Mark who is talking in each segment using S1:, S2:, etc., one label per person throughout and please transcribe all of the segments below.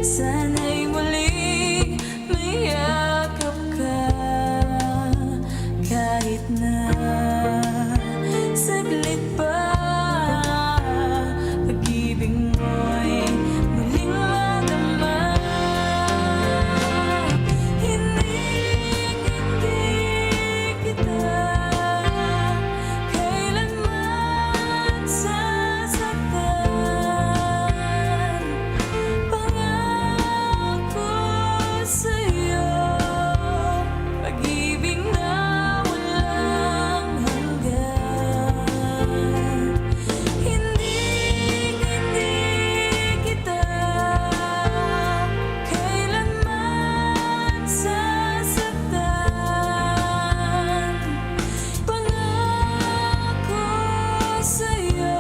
S1: Sana'y muling mayakap ka, kahit na saglit pa. Pag-ibig mo'y muling madama. Hindi kita kailanman sasaktan. Pangako sa'yo, pag-ibig na walang hanggan. Hindi kita kailanman sasaktan. Pangako sa'yo,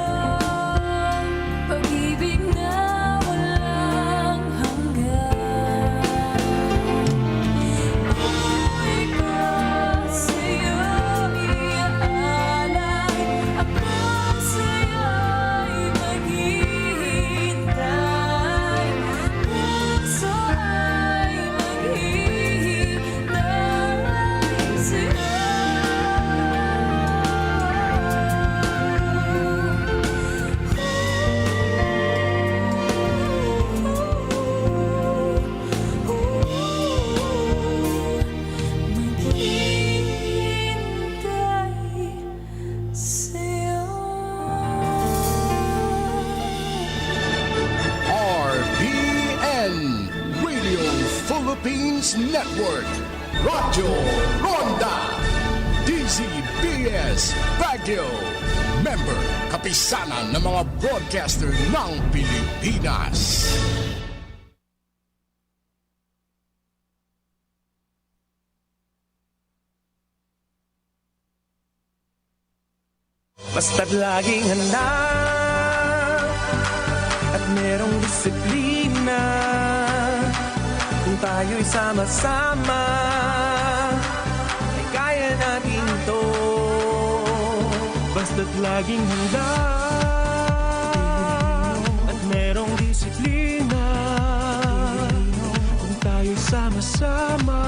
S1: pag-ibig na walang hanggan. Buhay ko sa'yo iaalay, ako sa'yo'y maghihintay, puso ay maghihintay sa'yo. Maghihintay sa'yo.
S2: RPN Radio Philippines Network, Radyo Ronda, DZBS Baguio, member kapisanan ng mga broadcaster ng Pilipinas.
S3: Basta't laging handa at merong disiplina, kung tayo'y sama-sama ay kaya natin to. Basta't laging handa at merong disiplina, kung tayo'y sama-sama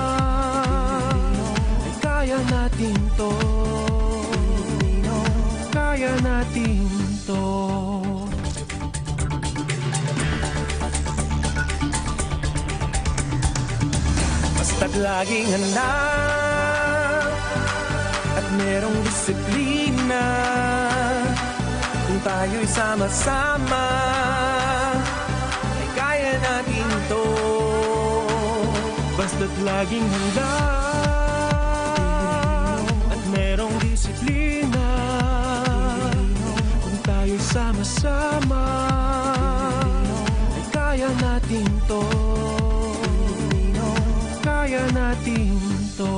S3: ay kaya natin to. Kaya natin to. Basta't laging handa at merong disiplina, kung tayo'y sama-sama ay kaya natin to. Basta't laging handa at merong disiplina, kung tayo'y sama-sama ay kaya natin to. Kaya natin to.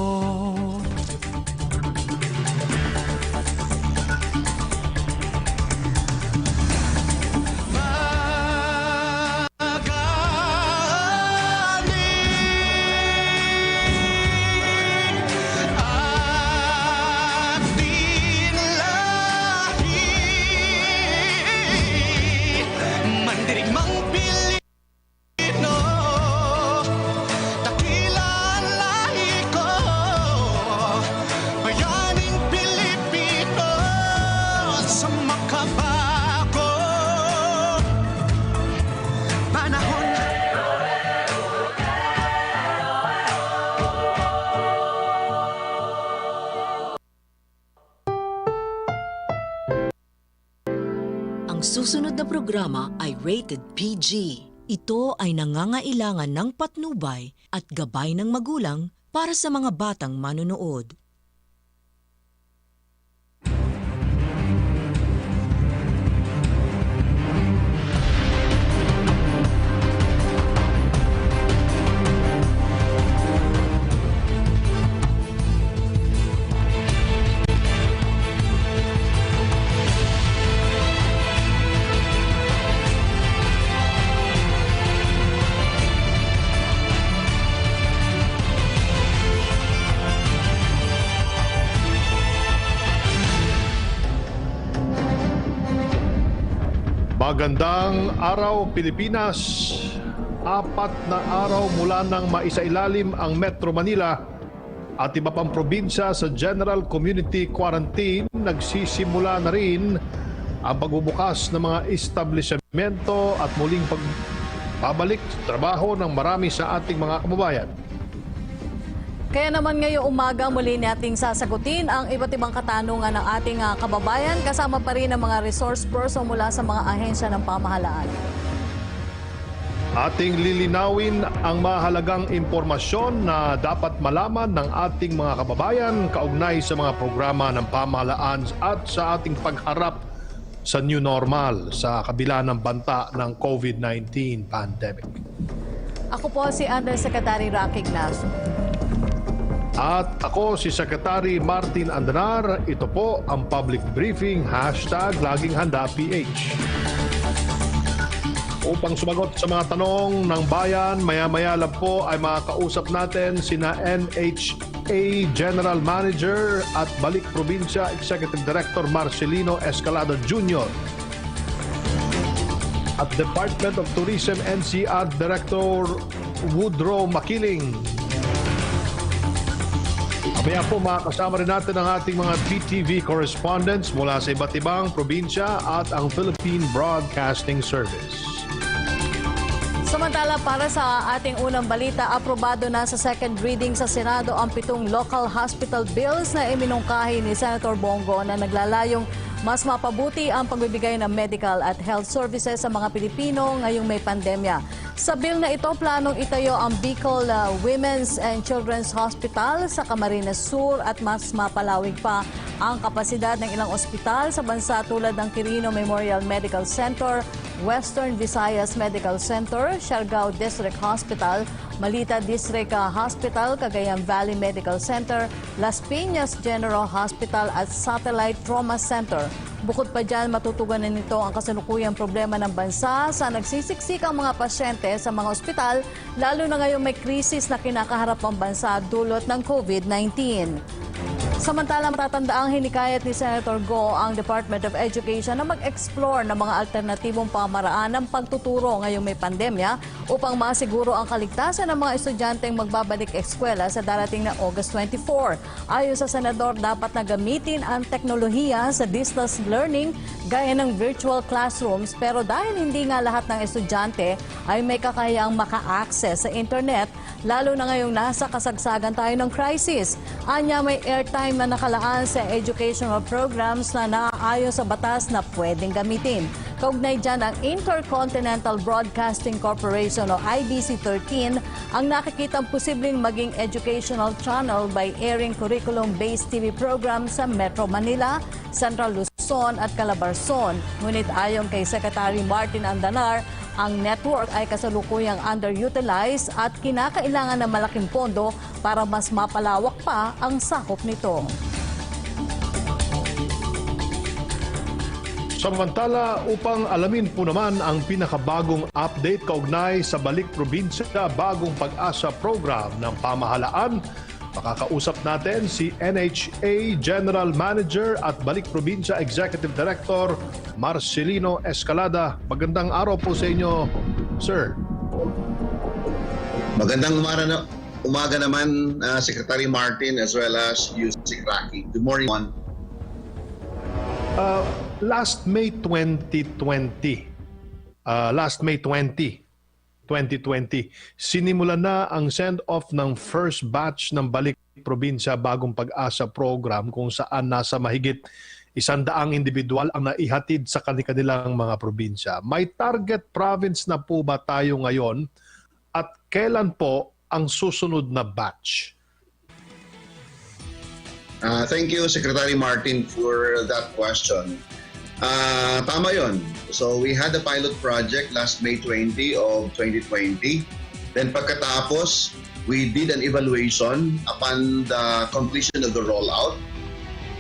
S4: Ang susunod na programa ay rated PG. Ito ay nangangailangan ng patnubay at gabay ng magulang para sa mga batang manonood.
S5: Magandang araw, Pilipinas. 4 na araw mula nang maisailalim ang Metro Manila at iba pang probinsya sa General Community Quarantine, nagsisimula na rin ang pagbubukas ng mga establishmento at muling pagbabalik sa trabaho ng marami sa ating mga kababayan.
S6: Kaya naman ngayong umaga muli nating sasagutin ang iba't ibang katanungan ng ating kababayan, kasama pa rin ang mga resource person mula sa mga ahensya ng pamahalaan.
S5: Ating lilinawin ang mahalagang impormasyon na dapat malaman ng ating mga kababayan kaugnay sa mga programa ng pamahalaan at sa ating pagharap sa new normal sa kabila ng banta ng COVID-19 pandemic.
S6: Ako po si Undersecretary Rocky Ignacio.
S5: At ako si Secretary Martin Andanar. Ito po ang public briefing, #LagingHandaPH. Upang sumagot sa mga tanong ng bayan, maya-maya lang po ay makakausap natin sina NHA General Manager at Balik Probinsya Executive Director Marcelino Escalada Jr. at Department of Tourism NCR Director Woodrow Makiling. Mamaya po makakasama rin natin ang ating mga PTV correspondents mula sa iba't ibang probinsya at ang Philippine Broadcasting Service.
S6: Samantala, para sa ating unang balita, aprobado na sa second reading sa Senado ang 7 local hospital bills na iminungkahi ni Senator Bongo na naglalayong mas mapabuti ang pagbibigay ng medical at health services sa mga Pilipino ngayong may pandemya. Sa bill na ito, planong itayo ang Bicol Women's and Children's Hospital sa Camarines Sur at mas mapalawig pa ang kapasidad ng ilang ospital sa bansa tulad ng Quirino Memorial Medical Center, Western Visayas Medical Center, Siargao District Hospital, Malita District Hospital, Cagayan Valley Medical Center, Las Piñas General Hospital at Satellite Trauma Center. Bukod pa dyan, matutugunan nito ang kasalukuyang problema ng bansa sa nagsisiksik ang mga pasyente sa mga ospital, lalo na ngayong may krisis na kinakaharap ang bansa dulot ng COVID-19. Samantalang matatanda ang hinikayat ni Senator Go ang Department of Education na mag-explore ng mga alternatibong pamaraan ng pagtuturo ngayong may pandemya upang masiguro ang kaligtasan ng mga estudyanteng magbabalik eskwela sa darating na August 24. Ayon sa Senador, dapat na gamitin ang teknolohiya sa distance learning gaya ng virtual classrooms, pero dahil hindi nga lahat ng estudyante ay may kakayahang maka-access sa internet, lalo na ngayong nasa kasagsagan tayo ng crisis. Anya, may airtime na nakalaan sa educational programs na naaayon sa batas na pwedeng gamitin. Kaugnay dyan ang Intercontinental Broadcasting Corporation o IBC13 ang nakikitang posibleng maging educational channel by airing curriculum-based TV programs sa Metro Manila, Central Luzon at Calabarzon. Ngunit ayon kay Secretary Martin Andanar, ang network ay kasalukuyang underutilized at kinakailangan ng malaking pondo para mas mapalawak pa ang sakop nito.
S5: Samantala, upang alamin po naman ang pinakabagong update kaugnay sa Balik Probinsya Bagong Pag-asa program ng pamahalaan, makakausap natin si NHA General Manager at Balik Probinsya Executive Director Marcelino Escalada. Magandang araw po sa inyo, sir.
S7: Magandang umaga naman, Secretary Martin as well as you, Sec. Rocky. Good morning, everyone.
S5: Last May 2020, sinimulan na ang send-off ng first batch ng Balik Probinsya Bagong Pag-asa program kung saan nasa mahigit 100 individual ang naihatid sa kanilang mga probinsya. May target province na po ba tayo ngayon at kailan po ang susunod na batch?
S7: Thank you, Secretary Martin, for that question. Tama yun. So we had a pilot project last May 20 of 2020. Then pagkatapos, we did an evaluation upon the completion of the rollout.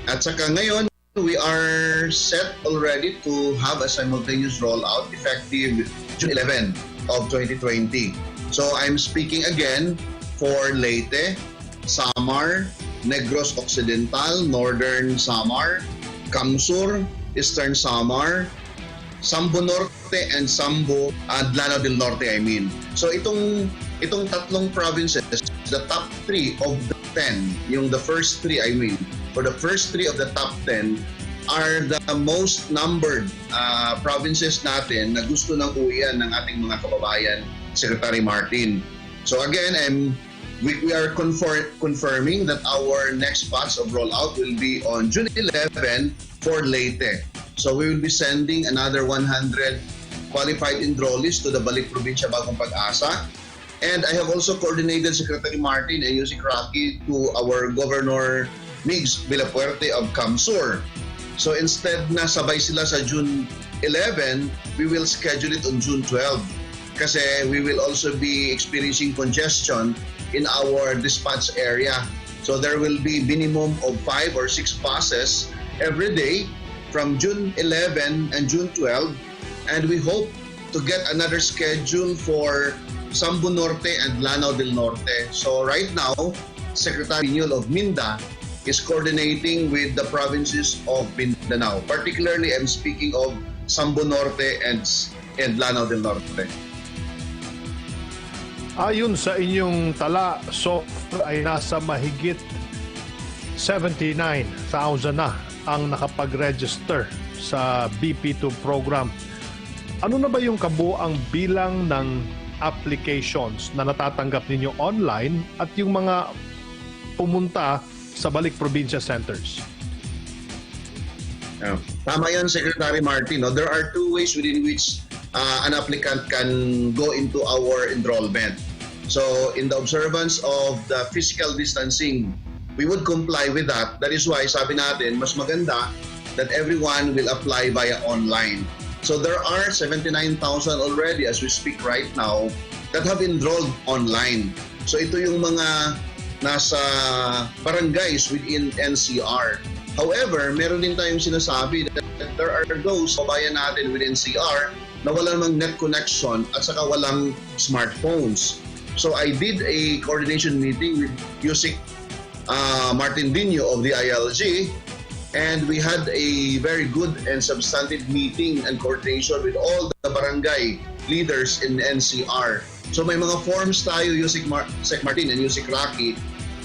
S7: At saka ngayon, we are set already to have a simultaneous rollout effective June 11 of 2020. So I'm speaking again for Leyte, Samar, Negros Occidental, Northern Samar, Kamsur, Eastern Samar, Sambo Norte and Sambo Lanao del Norte, I mean. So itong tatlong provinces, the top 3 of the 10, the first 3 I mean, for the first 3 of the top 10 are the most numbered provinces natin na gusto ng uwian ng ating mga kababayan, Secretary Martin. So again, we are confirming that our next batch of rollout will be on June 11 for Leyte. So we will be sending another 100 qualified enrollees to the Balik Probinsya Bagong Pag-asa. And I have also coordinated Secretary Martin and Yusek Rocky to our Governor Migs Villapuerte of Camsur. So instead na sabay sila sa June 11, we will schedule it on June 12 kasi we will also be experiencing congestion in our dispatch area. So there will be minimum of 5 or 6 buses every day from June 11 and June 12, and we hope to get another schedule for Sambo Norte and Lanao del Norte. So right now, Secretary Piñol of Minda is coordinating with the provinces of Mindanao. Particularly, I'm speaking of Sambo Norte and Lanao del Norte.
S5: Ayon sa inyong tala, so ay nasa mahigit 79,000 na ang nakapag-register sa BP2 program. Ano na ba yung kabuang bilang ng applications na natatanggap ninyo online at yung mga pumunta sa Balik Probinsya Centers?
S7: Tama yan, Secretary Martin. No? There are 2 ways within which an applicant can go into our enrollment. So in the observance of the physical distancing, we would comply with that. That is why sabi natin, mas maganda that everyone will apply via online. So there are 79,000 already as we speak right now that have enrolled online. So ito yung mga nasa barangays within NCR. However, meron din tayong sinasabi that there are those kabayan natin within NCR na wala namang net connection at saka walang smartphones. So I did a coordination meeting with Yusek Martin Dino of the ILG, and we had a very good and substantive meeting and coordination with all the barangay leaders in NCR. So may mga forms tayo, Yusek Martin and Yusek Rocky,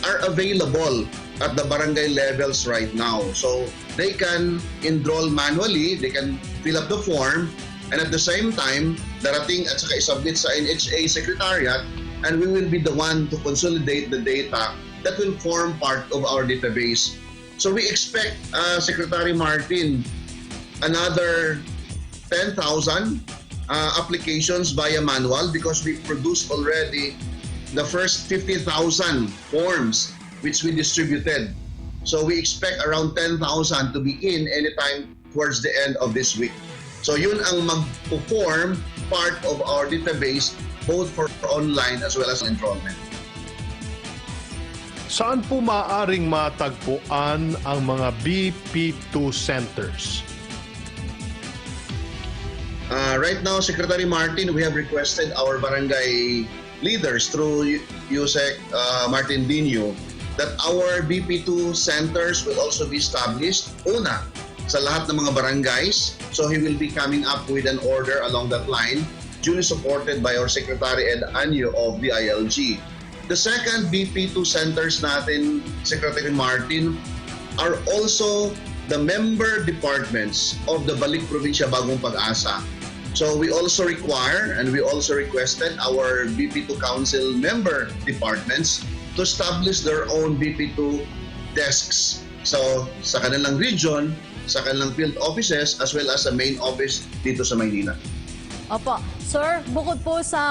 S7: are available at the barangay levels right now. So they can enroll manually, they can fill up the form, and at the same time, darating at saka isubmit sa NHA Secretariat, and we will be the one to consolidate the data that will form part of our database. So we expect, Secretary Martin, another 10,000 applications via manual because we produced already the first 50,000 forms which we distributed. So we expect around 10,000 to be in anytime towards the end of this week. So yun ang mag-form part of our database both for online as well as enrollment.
S5: Saan po maaaring matagpuan ang mga BP2 centers?
S7: Right now, Secretary Martin, we have requested our barangay leaders through Yusek Martin Dino that our BP2 centers will also be established, una, sa lahat ng mga barangays. So he will be coming up with an order along that line, duly supported by our Secretary Ed Anyo of the ILG. The second BP2 centers natin, Secretary Martin, are also the member departments of the Balik Probinsya Bagong Pag-asa. So we also require and we also requested our BP2 Council member departments to establish their own BP2 desks. So sa kanilang region, sa kanilang field offices, as well as sa main office dito sa Maynila.
S6: Opo. Sir, bukod po sa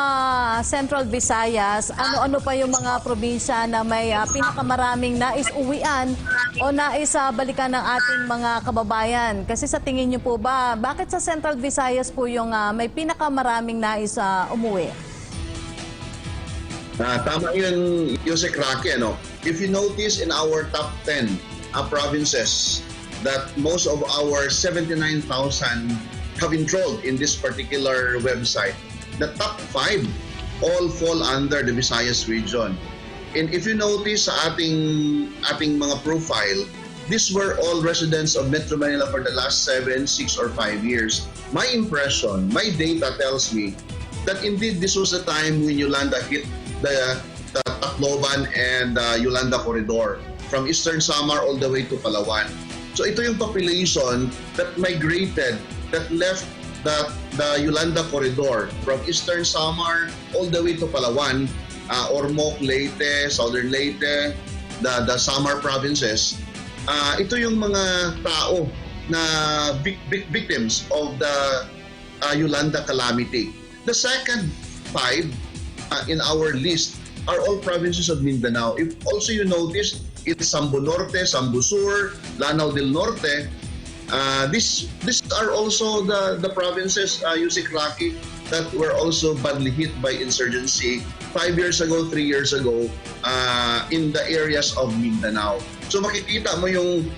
S6: Central Visayas, ano-ano pa yung mga probinsya na may pinakamaraming nais uwian o nais balikan ng ating mga kababayan? Kasi sa tingin niyo po ba, bakit sa Central Visayas po yung may pinakamaraming nais umuwi?
S7: Tama yun, Yusek Rocky. If you notice in our top 10 provinces that most of our 79,000 have enrolled in this particular website, the top 5 all fall under the Visayas region. And if you notice sa ating mga profile, these were all residents of Metro Manila for the last 7, 6, or 5 years. My impression, my data tells me that indeed this was the time when Yolanda hit the Tacloban and Yolanda corridor from Eastern Samar all the way to Palawan. So ito yung population that migrated, that left the Yolanda corridor from Eastern Samar all the way to Palawan, Ormoc, Leyte, Southern Leyte, the Samar provinces. Ito yung mga tao na victims of the Yolanda calamity. The second 5 in our list are all provinces of Mindanao. If also you notice, it's Sambo Norte, Sambo Sur, Lanao del Norte. These are also the provinces, Yusik Rocky, that were also badly hit by insurgency 5 years ago, 3 years ago, in the areas of Mindanao. So makikita mo yung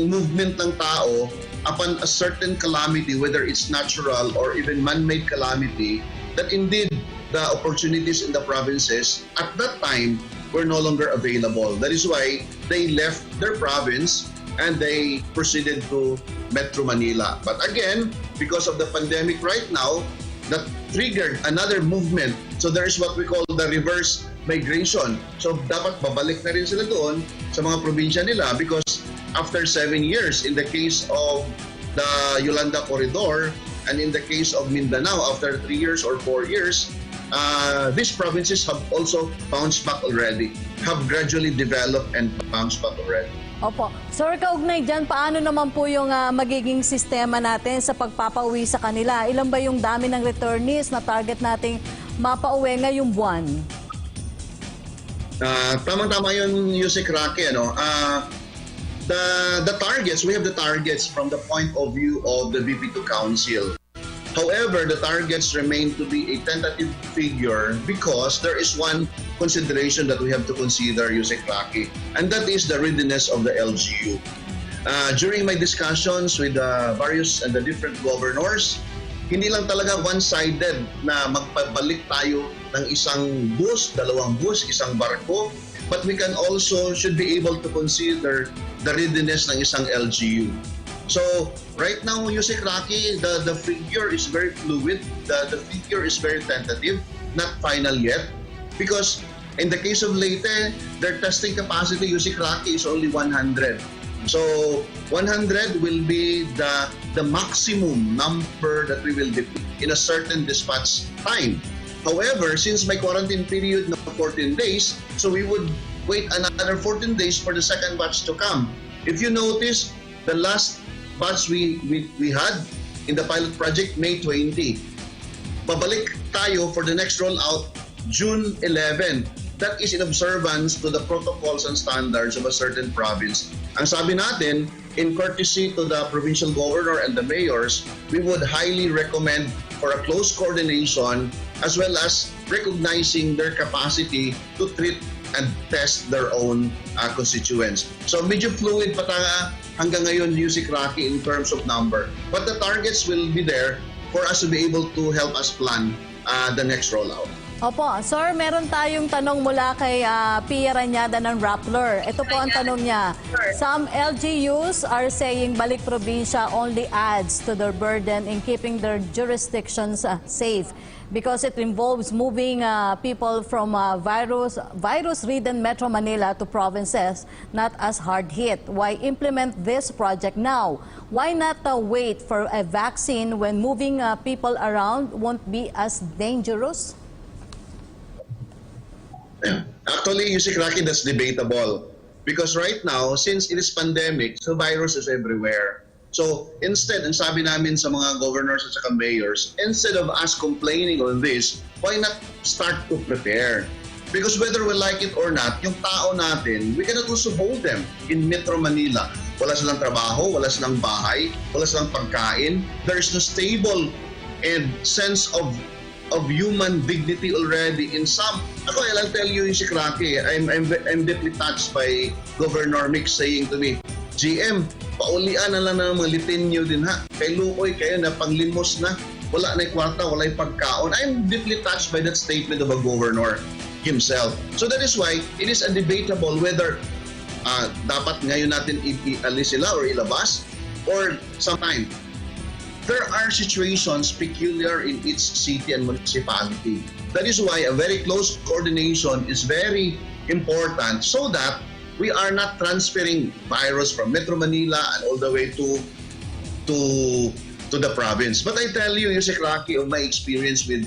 S7: movement ng tao upon a certain calamity, whether it's natural or even man-made calamity, that indeed the opportunities in the provinces at that time were no longer available. That is why they left their province and they proceeded to Metro Manila. But again, because of the pandemic right now, that triggered another movement. So there is what we call the reverse migration. So dapat babalik na rin sila doon sa mga probinsya nila, because after 7 years, in the case of the Yolanda corridor, and in the case of Mindanao, after 3 years or 4 years, these provinces have also bounced back already, have gradually developed and bounced back already.
S6: Opo. Sir, kaugnay dyan, paano naman po yung magiging sistema natin sa pagpapauwi sa kanila? Ilan ba yung dami ng returnees na target nating mapauwi ngayong buwan?
S7: Tama-tama yun, Yusik Rocky. The targets, we have the targets from the point of view of the BP2 Council. However, the targets remain to be a tentative figure because there is one consideration that we have to consider, Yusik Rocky, and that is the readiness of the LGU. During my discussions with the various and the different governors, hindi lang talaga one-sided na magpabalik tayo ng isang bus, dalawang bus, isang barko, but we can also should be able to consider the readiness ng isang LGU. So right now, Yusik Rocky, the figure is very fluid. The figure is very tentative, not final yet, because in the case of Leyte, their testing capacity, Yusik Rocky, is only 100. So 100 will be the maximum number that we will deploy in a certain dispatch time. However, since my quarantine period na 14 days, so we would wait another 14 days for the second batch to come. If you notice, the last batch we had in the pilot project, May 20. Babalik tayo for the next rollout, June 11. That is in observance to the protocols and standards of a certain province. Ang sabi natin, in courtesy to the provincial governor and the mayors, we would highly recommend for a close coordination as well as recognizing their capacity to treat and test their own constituents. So medyo fluid pa tayo hanggang ngayon, Yusik Rocky, in terms of number. But the targets will be there for us to be able to help us plan the next rollout.
S6: Opo. Sir, meron tayong tanong mula kay Pia Ranyada ng Rappler. Ito po ang tanong niya. Some LGUs are saying balik probinsya only adds to their burden in keeping their jurisdictions safe because it involves moving people from virus-ridden Metro Manila to provinces not as hard hit. Why implement this project now? Why not wait for a vaccine when moving people around won't be as dangerous?
S7: Actually, Yusik Rocky, that's debatable. Because right now, since it is pandemic, so virus is everywhere. So instead, ang sabi namin sa mga governors at saka mayors, instead of us complaining on this, why not start to prepare? Because whether we like it or not, yung tao natin, we cannot also hold them in Metro Manila. Wala silang trabaho, wala silang bahay, wala silang pagkain. There is no stable and sense of human dignity already in some. I'll tell you, Yusik Rocky, I'm deeply touched by Governor Mix saying to me, GM, paulian na lang ng mga litin nyo din ha. Kay Lukoy, kayo na panglimos na. Wala na yung kwarta, wala yung pagkaon. I'm deeply touched by that statement of a governor himself. So that is why it is debatable whether dapat ngayon natin ialis sila or ilabas or sometime. There are situations peculiar in each city and municipality. That is why a very close coordination is very important so that we are not transferring virus from Metro Manila and all the way to the province. But I tell you, Yusek Rocky, of my experience with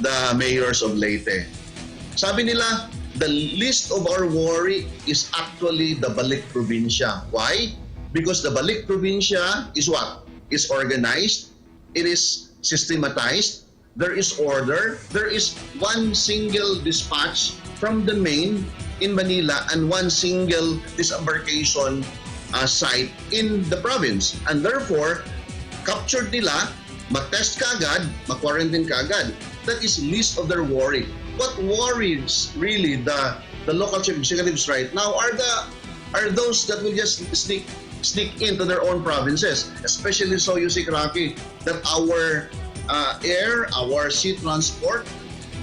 S7: the mayors of Leyte, sabi nila, the least of our worry is actually the Balik Provincia. Why? Because the Balik Provincia is what? Is organized, it is systematized, there is order, there is one single dispatch from the main in Manila and one single disembarkation site in the province. And therefore, captured nila, mag-test kagad, mag-quarantine kagad. That is least of their worry. What worries really the local chief executives right now are those that will just sneak into their own provinces, especially so, Yusek Rocky, that our air, our sea transport,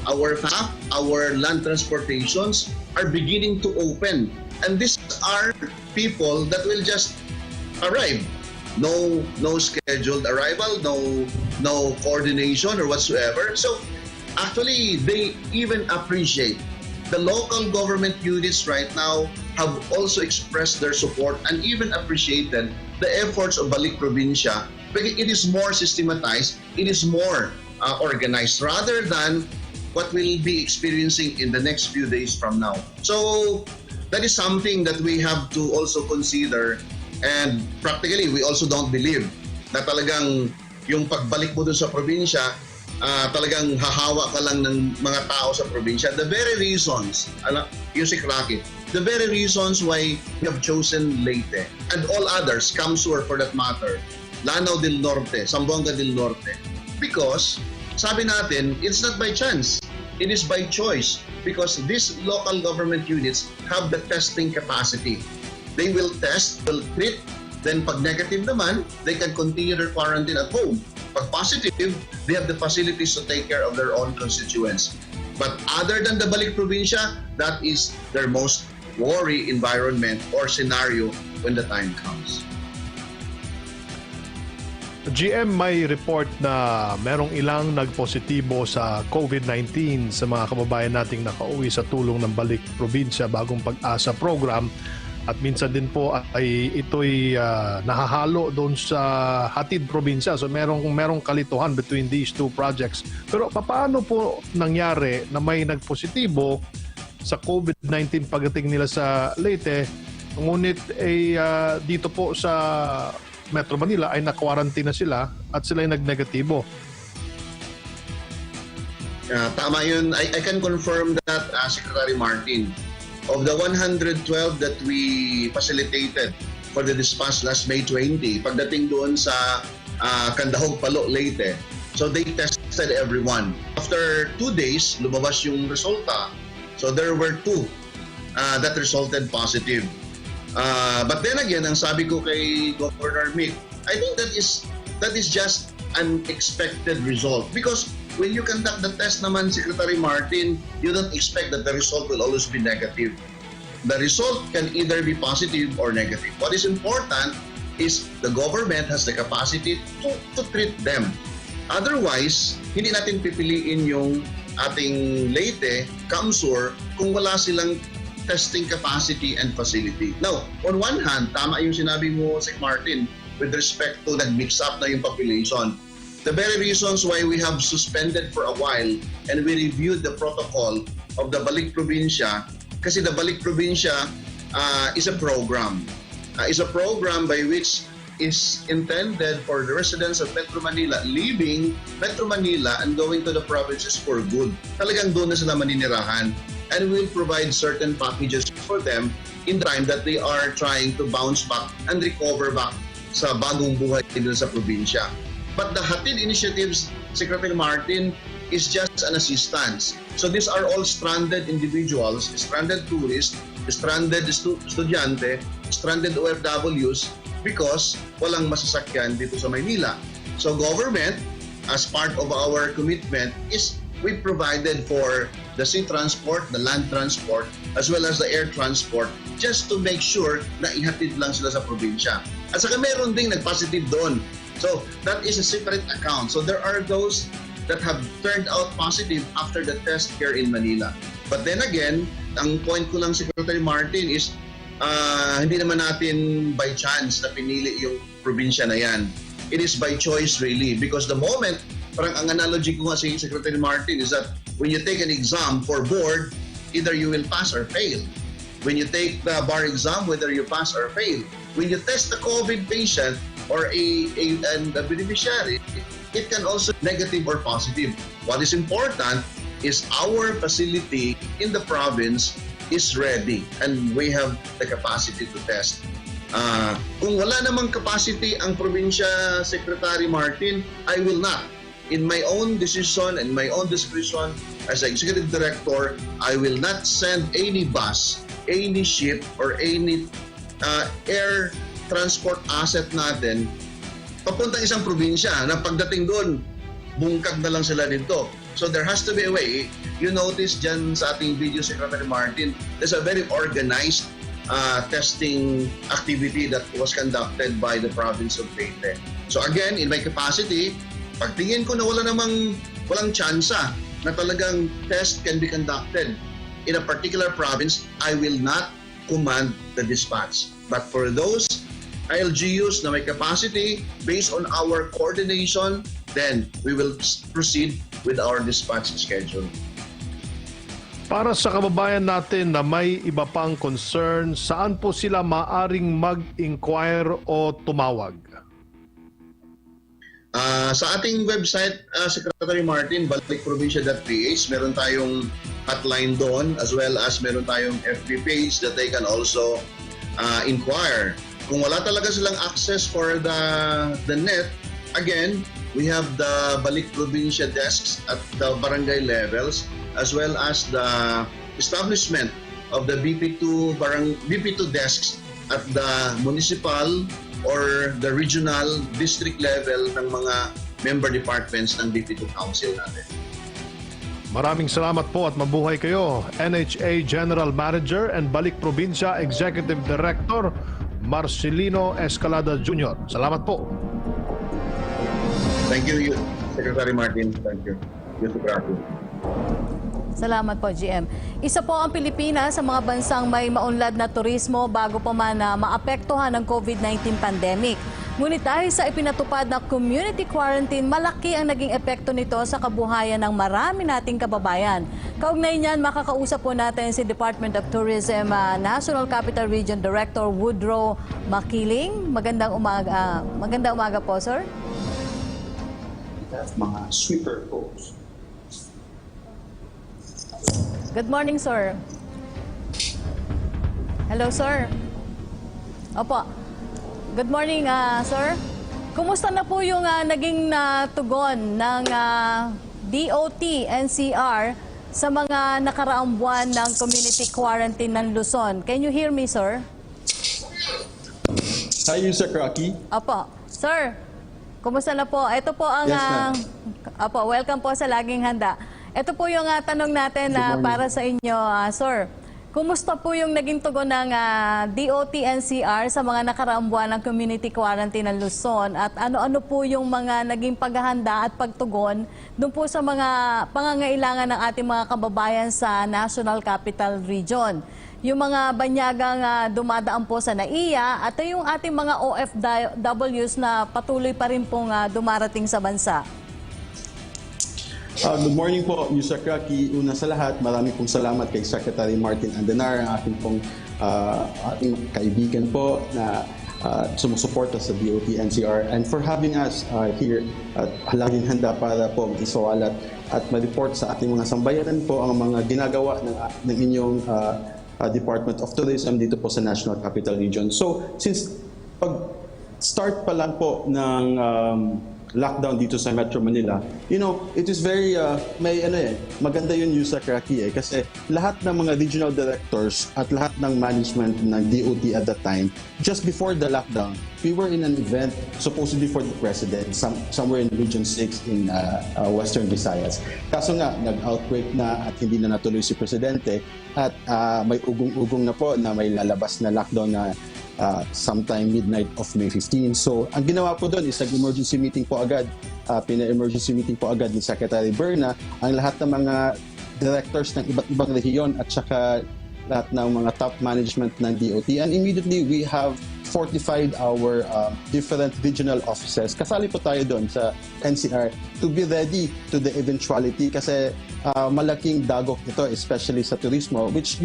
S7: our FAF, our land transportations are beginning to open. And these are people that will just arrive. No scheduled arrival, no coordination or whatsoever. So actually, they even appreciate. The local government units right now have also expressed their support and even appreciated the efforts of Balik Provincia because it is more systematized, it is more organized rather than what we'll be experiencing in the next few days from now. So that is something that we have to also consider, and practically we also don't believe na talagang yung pagbalik mo dun sa probinsya, talagang hahawa ka lang ng mga tao sa probinsya. The very reasons, Yusek Rocky, the very reasons why we have chosen Leyte and all others, Camsur for that matter, Lanao del Norte, Zamboanga del Norte, because sabi natin, it's not by chance, it is by choice because these local government units have the testing capacity. They will test, will treat, then pag negative naman, they can continue their quarantine at home. Pag positive, they have the facilities to take care of their own constituents. But other than the Balik Provincia, that is their most worry environment or scenario when the time comes.
S5: GM, may report na merong ilang nagpositibo sa COVID-19 sa mga kababayan nating nakauwi sa tulong ng Balik Probinsya Bagong Pag-asa program. At minsan din po ay ito'y nahahalo doon sa Hatid Probinsya. So merong kalituhan between these two projects. Pero paano po nangyari na may nagpositibo sa COVID-19 pagdating nila sa Leyte, ngunit ay dito po sa Metro Manila ay na-quarantine na sila at sila ay nag-negatibo?
S7: Tama yun. I can confirm that, Secretary Martin. Of the 112 that we facilitated for the dispatch last May 20, pagdating doon sa Candahog, Palo, Leyte, so they tested everyone. After 2 days, lumabas yung resulta. So there were 2 that resulted positive. But then again, ang sabi ko kay Governor Mick, I think that is just an expected result because when you conduct the test naman, Secretary Martin, you don't expect that the result will always be negative. The result can either be positive or negative. What is important is the government has the capacity to treat them. Otherwise, hindi natin pipiliin yung ating Leyte, Camsur, kung wala silang testing capacity and facility. Now, on one hand, tama yung sinabi mo, Sec Martin, with respect to nag-mix up na yung population. The very reasons why we have suspended for a while and we reviewed the protocol of the Balik Provincia, kasi the Balik Provincia is a program. Is a program by which is intended for the residents of Metro Manila leaving Metro Manila and going to the provinces for good. Talagang doon na sila maninirahan. And we'll provide certain packages for them in time that they are trying to bounce back and recover back sa bagong buhay dito sa probinsya. But the Hatid initiatives, Secretary Martin, is just an assistance. So these are all stranded individuals, stranded tourists, stranded estudyante, stranded OFWs because walang masasakyan dito sa Maynila. So government, as part of our commitment, is we provided for the sea transport, the land transport, as well as the air transport just to make sure na ihatid lang sila sa probinsya. At saka meron ding nag-positive doon. So that is a separate account. So there are those that have turned out positive after the test here in Manila. But then again, ang point ko lang, Secretary Martin, is hindi naman natin by chance na pinili yung probinsya na yan. It is by choice really, because the moment, parang ang analogy ko nga si Secretary Martin is that when you take an exam for board, either you will pass or fail. When you take the bar exam, whether you pass or fail. When you test a COVID patient or a beneficiary, it can also negative or positive. What is important is our facility in the province is ready and we have the capacity to test. Kung wala namang capacity ang probinsya, Secretary Martin, I will not. In my own decision and my own discretion as Executive Director, I will not send any bus, any ship, or any air transport asset natin papuntang isang probinsya na pagdating doon, bungkag na lang sila dito. So there has to be a way. You notice dyan sa ating video, Secretary Martin, there's a very organized testing activity that was conducted by the province of Leyte. So again, in my capacity, pagtingin ko na walang tsansa na talagang test can be conducted in a particular province, I will not command the dispatch. But for those ILGUs na may capacity, based on our coordination, then we will proceed with our dispatch schedule.
S5: Para sa kababayan natin na may iba pang concern, saan po sila maaring mag-inquire o tumawag?
S7: Sa ating website, Secretary Martin, balikprovincia.ph, meron tayong hotline doon as well as meron tayong FB page that they can also inquire. Kung wala talaga silang access for the net, again, we have the Balik Provincia desks at the barangay levels as well as the establishment of the BP2 desks at the municipal or the regional district level ng mga member departments ng BP2 Council natin.
S5: Maraming salamat po at mabuhay kayo, NHA General Manager and Balik Provincia Executive Director Marcelino Escalada Jr. Salamat po.
S7: Thank you, Secretary Martin. Thank you.
S6: Salamat po, GM. Isa po ang Pilipinas sa mga bansang may maunlad na turismo bago pa man na maapektuhan ng COVID-19 pandemic. Ngunit dahil sa ipinatupad na community quarantine, malaki ang naging epekto nito sa kabuhayan ng marami nating kababayan. Kaugnay niyan, makakausap po natin si Department of Tourism National Capital Region Director Woodrow Makiling. Magandang umaga po, sir.
S8: Mga sweeper poles.
S6: Good morning, sir. Hello, sir. Opo. Good morning, sir. Kumusta na po yung naging tugon ng DOT NCR sa mga nakaraang buwan ng community quarantine ng Luzon? Can you hear me, sir?
S8: Hi, Yusek Rocky.
S6: Opo. Sir, kumusta na po? Ito po ang...
S8: Yes, ma'am.
S6: Opo, welcome po sa Laging Handa. Ito po yung tanong natin para sa inyo, sir. Kumusta po yung naging tugon ng DOT NCR sa mga nakaraang buwan ng community quarantine ng Luzon? At ano-ano po yung mga naging paghahanda at pagtugon doon po sa mga pangangailangan ng ating mga kababayan sa National Capital Region? Yung mga banyagang dumadaan po sa NAIA at yung ating mga OFWs na patuloy pa rin pong dumarating sa bansa.
S8: Good morning po, Yusek Rocky. Una sa lahat, marami pong salamat kay Secretary Martin Andenar, ang ating kaibigan po na sumusuporta sa DOT NCR, and for having us here at Laging Handa para po isawalat at ma-report sa ating mga sambayanan po ang mga ginagawa ng inyong Department of Tourism dito po sa National Capital Region. So, since pag-start pa lang po ng lockdown dito sa Metro Manila, it is very, maganda yun yung sa Kraki kasi lahat ng mga regional directors at lahat ng management ng DOT at that time, just before the lockdown, we were in an event supposedly for the President, somewhere in Region 6 in Western Visayas. Kaso nga, nag-outbreak na at hindi na natuloy si Presidente at may ugong-ugong na po na may lalabas na lockdown na sometime midnight of May 15. So, ang ginawa po doon is nag-emergency meeting po agad. Pina-emergency meeting po agad ni Secretary Berna ang lahat ng mga directors ng iba't ibang rehiyon at saka lahat ng mga top management ng DOT. And immediately, we have fortified our different regional offices. Kasali po tayo doon sa NCR to be ready to the eventuality kasi malaking dagok ito, especially sa turismo, which,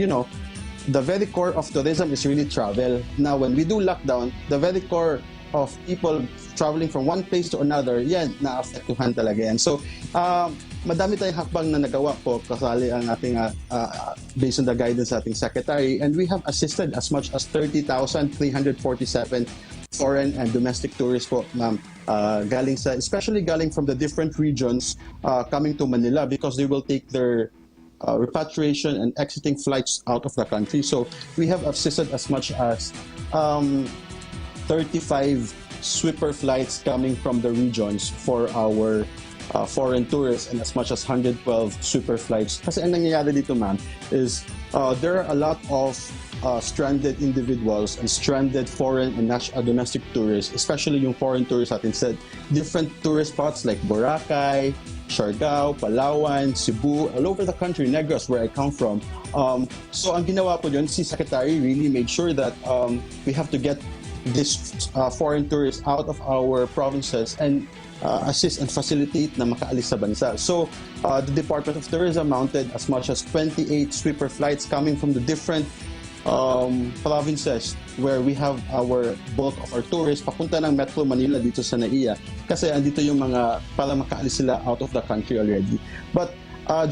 S8: the very core of tourism is really travel. Now, when we do lockdown, the very core of people traveling from one place to another, yan, naapektuhan talaga yan. So, madami tayong hakbang na nagawa po, kasali ang ating, based on the guidance sa ating secretary, and we have assisted as much as 30,347 foreign and domestic tourists po, ma'am, especially galing from the different regions coming to Manila because they will take their repatriation and exiting flights out of the country. So we have assisted as much as 35 sweeper flights coming from the regions for our foreign tourists and as much as 112 sweeper flights. Kasi ang nangyayari dito, ma'am, is there are a lot of stranded individuals and stranded foreign and domestic tourists, especially yung foreign tourists atin sa different tourist spots like Boracay, Siargao, Palawan, Cebu, all over the country, Negros, where I come from. So ang ginawa po yun, si Secretary really made sure that we have to get these foreign tourists out of our provinces and assist and facilitate na makaalis sa bansa. So the Department of Tourism mounted as much as 28 sweeper flights coming from the different provinces where we have our bulk of our tourists papunta ng Metro Manila dito sa NAIA kasi andito yung mga para makaalis sila out of the country already. But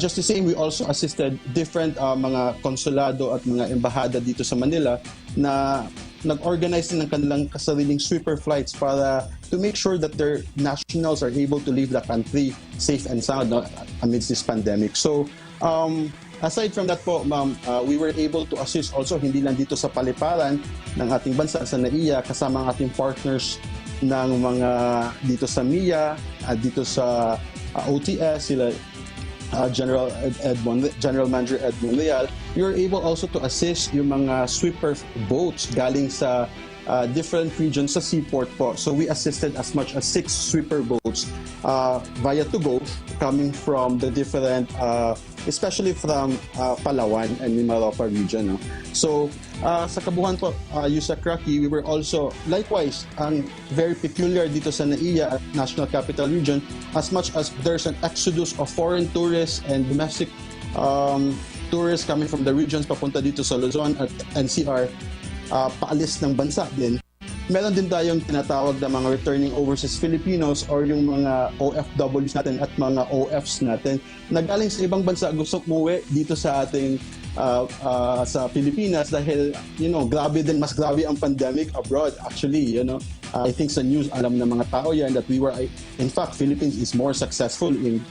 S8: just the same, we also assisted different mga konsulado at mga embahada dito sa Manila na nag-organize ng kanilang kasariling sweeper flights para to make sure that their nationals are able to leave the country safe and sound amidst this pandemic. So, aside from that po, ma'am, we were able to assist also hindi lang dito sa paliparan ng ating bansa sa NAIA kasama ang ating partners ng mga dito sa MIA at dito sa OTS, sila General Manager Edmond Real. We were able also to assist yung mga sweeper boats galing sa different regions sa seaport po. So we assisted as much as 6 sweeper boats via Tugo coming from the different, especially from Palawan and Mimaropa region. No? So sa kabuuan po, yung sa Kraki, we were also, likewise, ang very peculiar dito sa NAIA at National Capital Region, as much as there's an exodus of foreign tourists and domestic tourists coming from the regions papunta dito sa Luzon at NCR, paalis ng bansa din. Meron din tayong tinatawag na mga returning overseas Filipinos or yung mga OFWs natin at mga OFs natin na galing sa ibang bansa gusto umuwi dito sa ating sa Pilipinas dahil mas grabe ang pandemic abroad actually, I think sa news alam ng mga tao yan that in fact Philippines is more successful in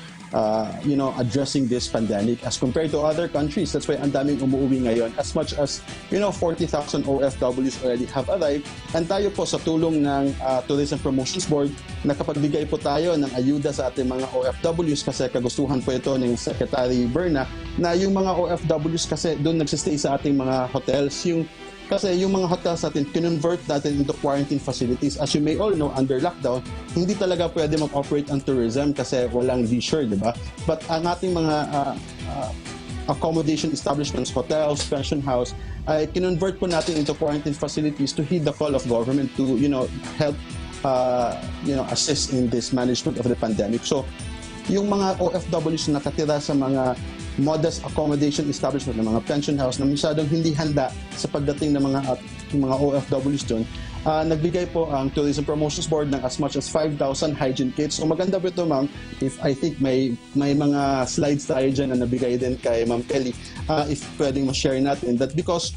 S8: addressing this pandemic as compared to other countries. That's why ang daming umuwi ngayon. As much as 40,000 OFWs already have arrived. And tayo po sa tulong ng Tourism Promotions Board, nakapagbigay po tayo ng ayuda sa ating mga OFWs kasi kagustuhan po ito ng Secretary Berna na yung mga OFWs kasi doon nagsistay sa ating mga hotels. Kasi yung mga hotels natin, kinonvert natin into quarantine facilities. As you may all know, under lockdown, hindi talaga pwede mag-operate ang tourism kasi walang leisure, di ba? But ang ating mga accommodation establishments, hotels, pension house, ay kinonvert po natin into quarantine facilities to heed the call of government to, help, assist in this management of the pandemic. So, yung mga OFWs na nakatira sa mga modest accommodation establishment ng mga pension house na masyadong hindi handa sa pagdating ng mga OFWs doon, nagbigay po ang Tourism Promotions Board ng as much as 5,000 hygiene kits. So maganda po ito, ma'am. If I think may mga slides tayo dyan na nabigay din kay Ma'am Kelly, if pwedeng ma-share natin that because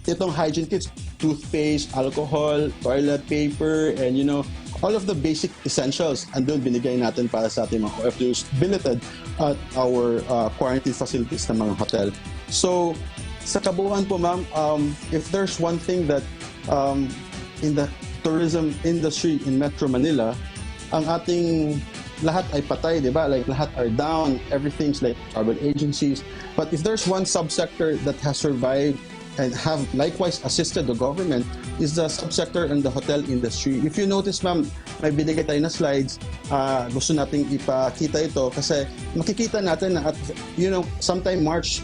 S8: itong hygiene kits, toothpaste, alcohol, toilet paper, and all of the basic essentials andun binigay natin para sa ating mga OFWs billeted at our quarantine facilities ng mga hotel. So, sa kabuuan po ma'am, if there's one thing that in the tourism industry in Metro Manila, ang ating lahat ay patay, di ba? Like lahat are down, everything's like travel agencies. But if there's one subsector that has survived and have likewise assisted the government, is the subsector in the hotel industry. If you notice ma'am, may binigay tayo na slides, gusto nating ipakita ito kasi makikita natin na at, sometime March,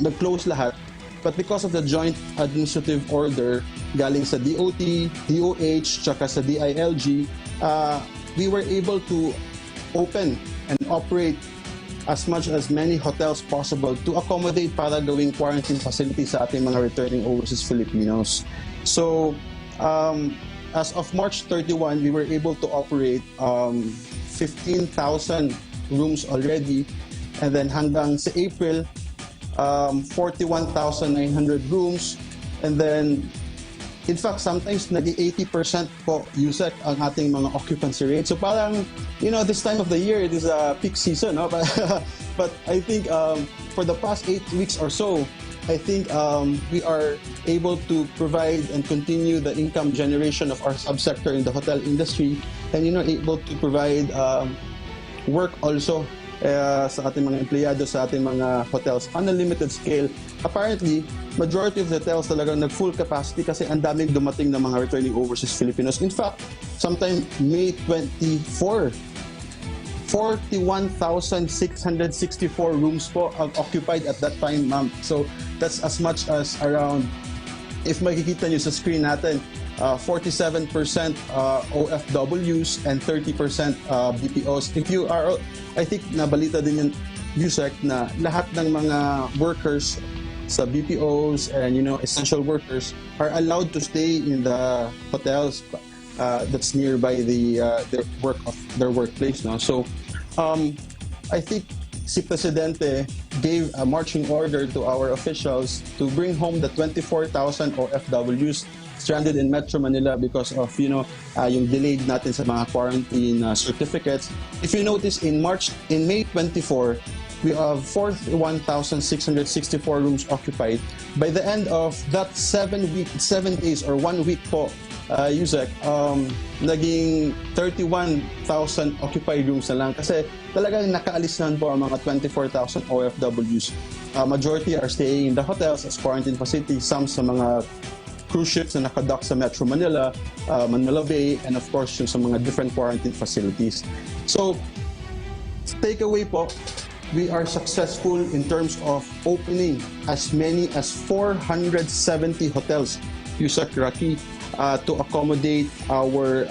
S8: nag-close lahat. But because of the joint administrative order galing sa DOT, DOH, tsaka sa DILG, we were able to open and operate as much as many hotels possible to accommodate para gawing quarantine facilities sa ating mga returning overseas Filipinos. So, as of March 31, we were able to operate 15,000 rooms already. And then hanggang sa April, 41,900 rooms. And then, in fact, sometimes naging 80% po USEC ang ating mga occupancy rate. So parang, this time of the year, it is a peak season. No? But I think for the past 8 weeks or so, I think we are able to provide and continue the income generation of our subsector in the hotel industry and, able to provide work also sa ating mga empleyado, sa ating mga hotels on a limited scale. Apparently, majority of the hotels talagang nag-full capacity kasi ang daming dumating ng mga returning overseas Filipinos. In fact, sometime May 24, 41,664 rooms po ang occupied at that time, ma'am. So, that's as much as around, if makikita nyo sa screen natin, 47% OFWs and 30% BPOs. If you are, I think nabalita din yung USEC na lahat ng mga workers sa BPOs and essential workers are allowed to stay in the hotels that's nearby their workplace. No? So I think si Presidente gave a marching order to our officials to bring home the 24,000 OFWs stranded in Metro Manila because of yung delayed natin sa mga quarantine certificates. If you notice in May 24, we have 41,664 rooms occupied. By the end of that 7 days or 1 week po, USEC, naging 31,000 occupied rooms na lang kasi talagang nakaalis na po ang mga 24,000 OFWs. Majority are staying in the hotels as quarantine facilities, some sa mga cruise ships na nakadock sa Metro Manila, Manila Bay, and of course yung sa mga different quarantine facilities. So, takeaway po, we are successful in terms of opening as many as 470 hotels, USEC Raki, to accommodate our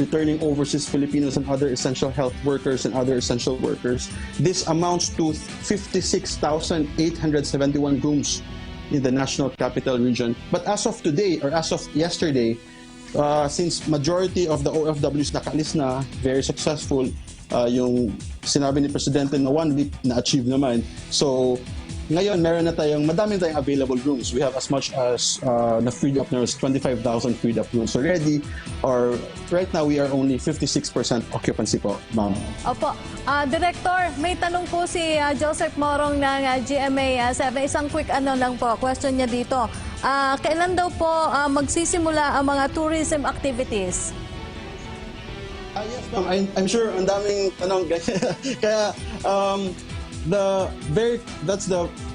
S8: returning overseas Filipinos and other essential health workers and other essential workers. This amounts to 56,871 rooms in the National Capital Region. But as of today, or as of yesterday, since majority of the OFWs nakaalis na, very successful, yung sinabi ni Presidente na 1 week na-achieve naman. So, ngayon, madami tayong available rooms. We have as much as na-freed up, there's 25,000 freed up rooms already. Or right now, we are only 56% occupancy po, ma'am.
S6: Opo. Director, may tanong po si Joseph Morong ng GMA 7. Isang quick lang po, question niya dito. Kailan daw po magsisimula ang mga tourism activities?
S8: Yes, ma'am. I'm sure ang daming tanong. Kaya,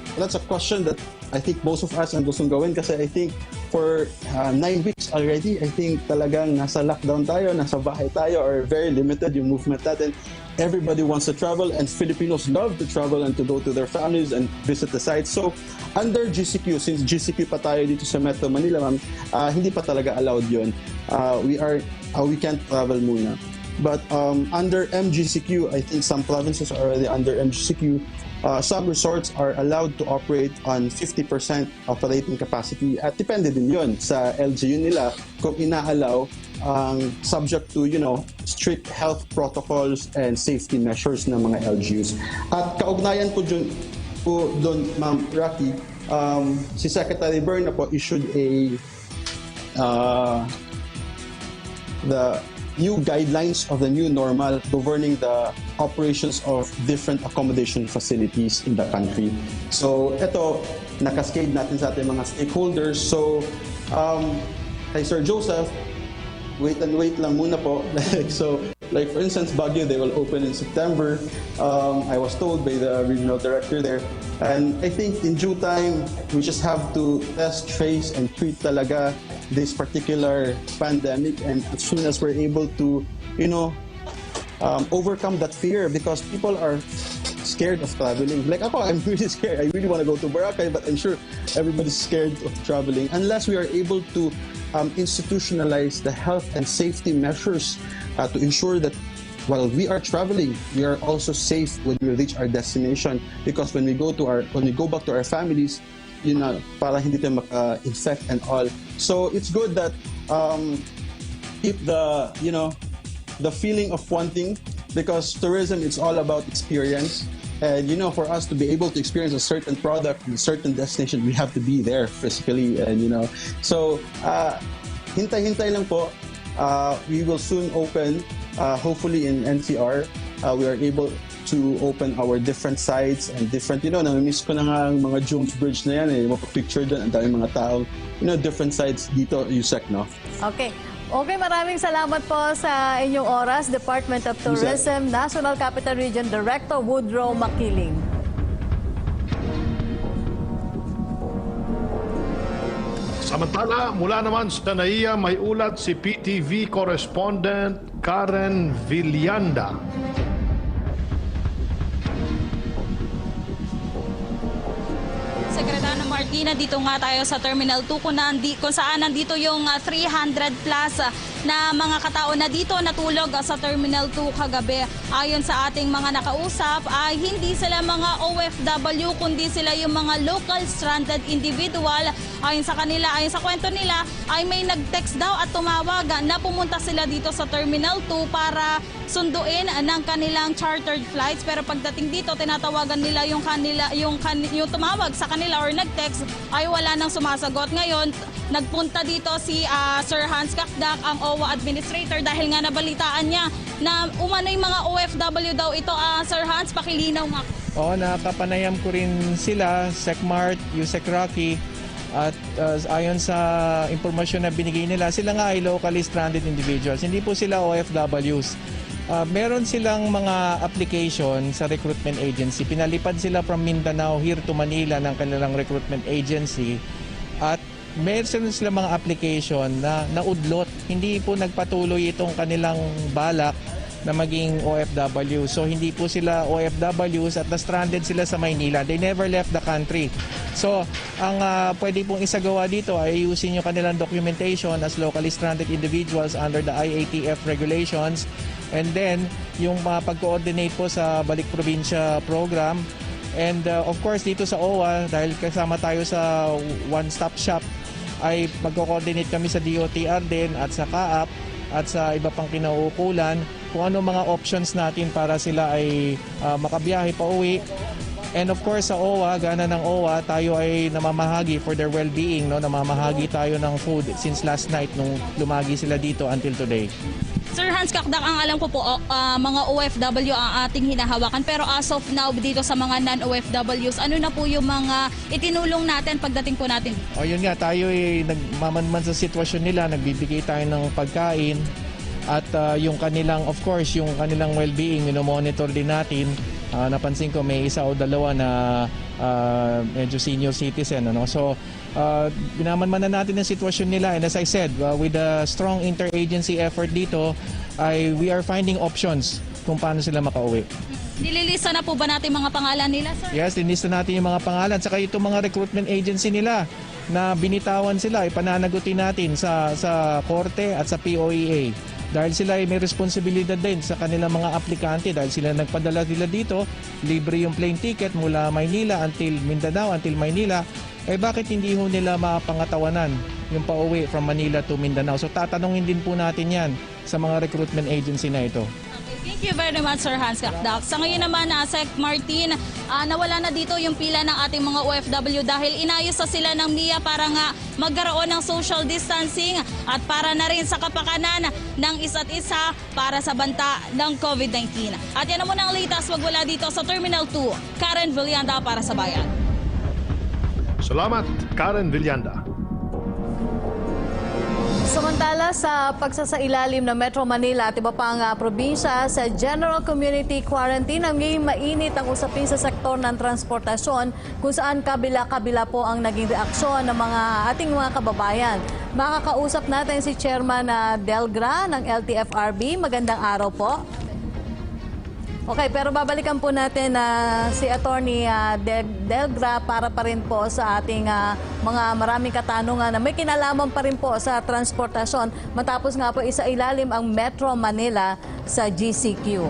S8: that's a question that I think most of us ang gustong gawin kasi I think for 9 weeks already, I think talagang nasa lockdown tayo, nasa bahay tayo, or very limited yung movement natin. Everybody wants to travel and Filipinos love to travel and to go to their families and visit the sites. So, under GCQ, since GCQ pa tayo dito sa Metro Manila, ma'am, hindi pa talaga allowed yun. We can't travel muna. But under MGCQ, I think some provinces are already under MGCQ. Some resorts are allowed to operate on 50% operating capacity. At depende din yun sa LGU nila kung ina-allow subject to, strict health protocols and safety measures ng mga LGUs. At kaugnayan po doon, Ma'am Rocky, si Secretary Berna po issued new guidelines of the new normal governing the operations of different accommodation facilities in the country. So ito, nakascade natin sa ating mga stakeholders. So kay Sir Joseph, wait and wait lang muna po. Like for instance, Baguio, they will open in September. I was told by the regional director there. And I think in due time, we just have to test, trace, and treat talaga this particular pandemic. And as soon as we're able to, overcome that fear, because people are scared of traveling. Like ako, I'm really scared. I really want to go to Boracay, but I'm sure everybody's scared of traveling. Unless we are able to institutionalize the health and safety measures to ensure that while we are traveling, we are also safe when we reach our destination. Because when we go back to our families, para hindi tayo maka-infect and all. So it's good that keep the feeling of wanting, because tourism, it's all about experience. And for us to be able to experience a certain product in a certain destination, we have to be there physically. And so hintay-hintay lang po. We will soon open, hopefully in NCR. We are able to open our different sites and different, nami-miss ko na nga ang mga Jones Bridge na yan, mapapicture doon, ang daming mga tao, different sites dito, USEC, no?
S6: Okay. Okay, maraming salamat po sa inyong oras, Department of Tourism, National Capital Region Director Woodrow Makiling.
S5: Samantala, mula naman sa NAIA, may ulat si PTV correspondent Karen Villanda.
S9: Secretary Martina, dito nga tayo sa Terminal 2 kung saan nandito yung 300 plus na mga katao na dito natulog sa Terminal 2 kagabi. Ayon sa ating mga nakausap, ay hindi sila mga OFW kundi sila yung mga local stranded individual. Ayon sa kanila, ayon sa kwento nila, ay may nag-text daw at tumawag na pumunta sila dito sa Terminal 2 para sunduin ng kanilang chartered flights. Pero pagdating dito, tinatawagan nila yung tumawag sa kanila or nag-text ay wala nang sumasagot. Ngayon, nagpunta dito si Sir Hans Kakdak, ang OWA administrator, dahil nga nabalitaan niya na umano'y mga OFW daw ito. Sir Hans, pakilinaw nga.
S3: Oo, nakapanayam ko rin sila, SecMart, USEC Rocky, at ayon sa impormasyon na binigay nila, sila nga ay locally stranded individuals. Hindi po sila OFWs. Meron silang mga application sa recruitment agency. Pinalipad sila from Mindanao here to Manila ng kanilang recruitment agency. At meron silang mga application na naudlot. Hindi po nagpatuloy itong kanilang balak na maging OFW. So hindi po sila OFWs at na-stranded sila sa Maynila. They never left the country. So ang pwede pong isagawa dito ay ayusin yung kanilang documentation as locally stranded individuals under the IATF regulations. And then yung pag-coordinate po sa Balik Probinsya program. And of course dito sa OWA, dahil kasama tayo sa one-stop shop, ay magko-coordinate kami sa DOTR din at sa CAAP at sa iba pang kinauukulan kung ano mga options natin para sila ay makabiyahe pa uwi. And of course sa OWA, gana ng OWA, tayo ay namamahagi for their well-being. No? Namamahagi tayo ng food since last night nung lumagi sila dito until today.
S9: Sir Hans Kakdak, ang alam ko po, mga OFW ang ating hinahawakan. Pero as of now, dito sa mga non-OFWs, ano na po yung mga itinulong natin pagdating po natin?
S3: O yun nga, tayo ay nagmamanman sa sitwasyon nila, nagbibigay tayo ng pagkain at yung kanilang, of course, yung kanilang well-being, monitor din natin. Napansin ko may isa o dalawa na medyo senior citizen. So, binamanmanan natin ang sitwasyon nila. And as I said, with a strong interagency effort dito, we are finding options kung paano sila makauwi.
S9: Nililista na po ba natin mga pangalan nila, sir?
S3: Yes, nilista natin yung mga pangalan. Saka itong mga recruitment agency nila na binitawan sila, ipananagutin natin sa korte at sa POEA. Dahil sila ay may responsibilidad din sa kanilang mga aplikante dahil sila nagpadala nila dito, libre yung plane ticket mula Maynila until Mindanao, until Maynila, bakit hindi ho nila mapangatawanan yung pauwi from Manila to Mindanao? So tatanungin din po natin yan sa mga recruitment agency na ito.
S9: Thank you very much, Sir Hans Kakdak. Sa ngayon naman, Sec Martin, nawala na dito yung pila ng ating mga OFW dahil inayos na sila ng MIA para nga magkaroon ng social distancing at para na rin sa kapakanan ng isa't isa para sa banta ng COVID-19. At yan na muna ang latest magmula dito sa Terminal 2. Karen Villanda para sa Bayan.
S5: Salamat, Karen Villanda.
S6: Samantala sa pagsasailalim ng Metro Manila at iba pang probinsya sa General Community Quarantine, naging mainit ang usapin sa sektor ng transportasyon kung saan kabila-kabila po ang naging reaksyon ng mga ating mga kababayan. Makakausap natin si Chairman Delgra ng LTFRB. Magandang araw po. Okay, pero babalikan po natin si Attorney Delgra para pa rin po sa ating mga maraming katanungan na may kinalaman pa rin po sa transportasyon matapos nga po isailalim ang Metro Manila sa GCQ.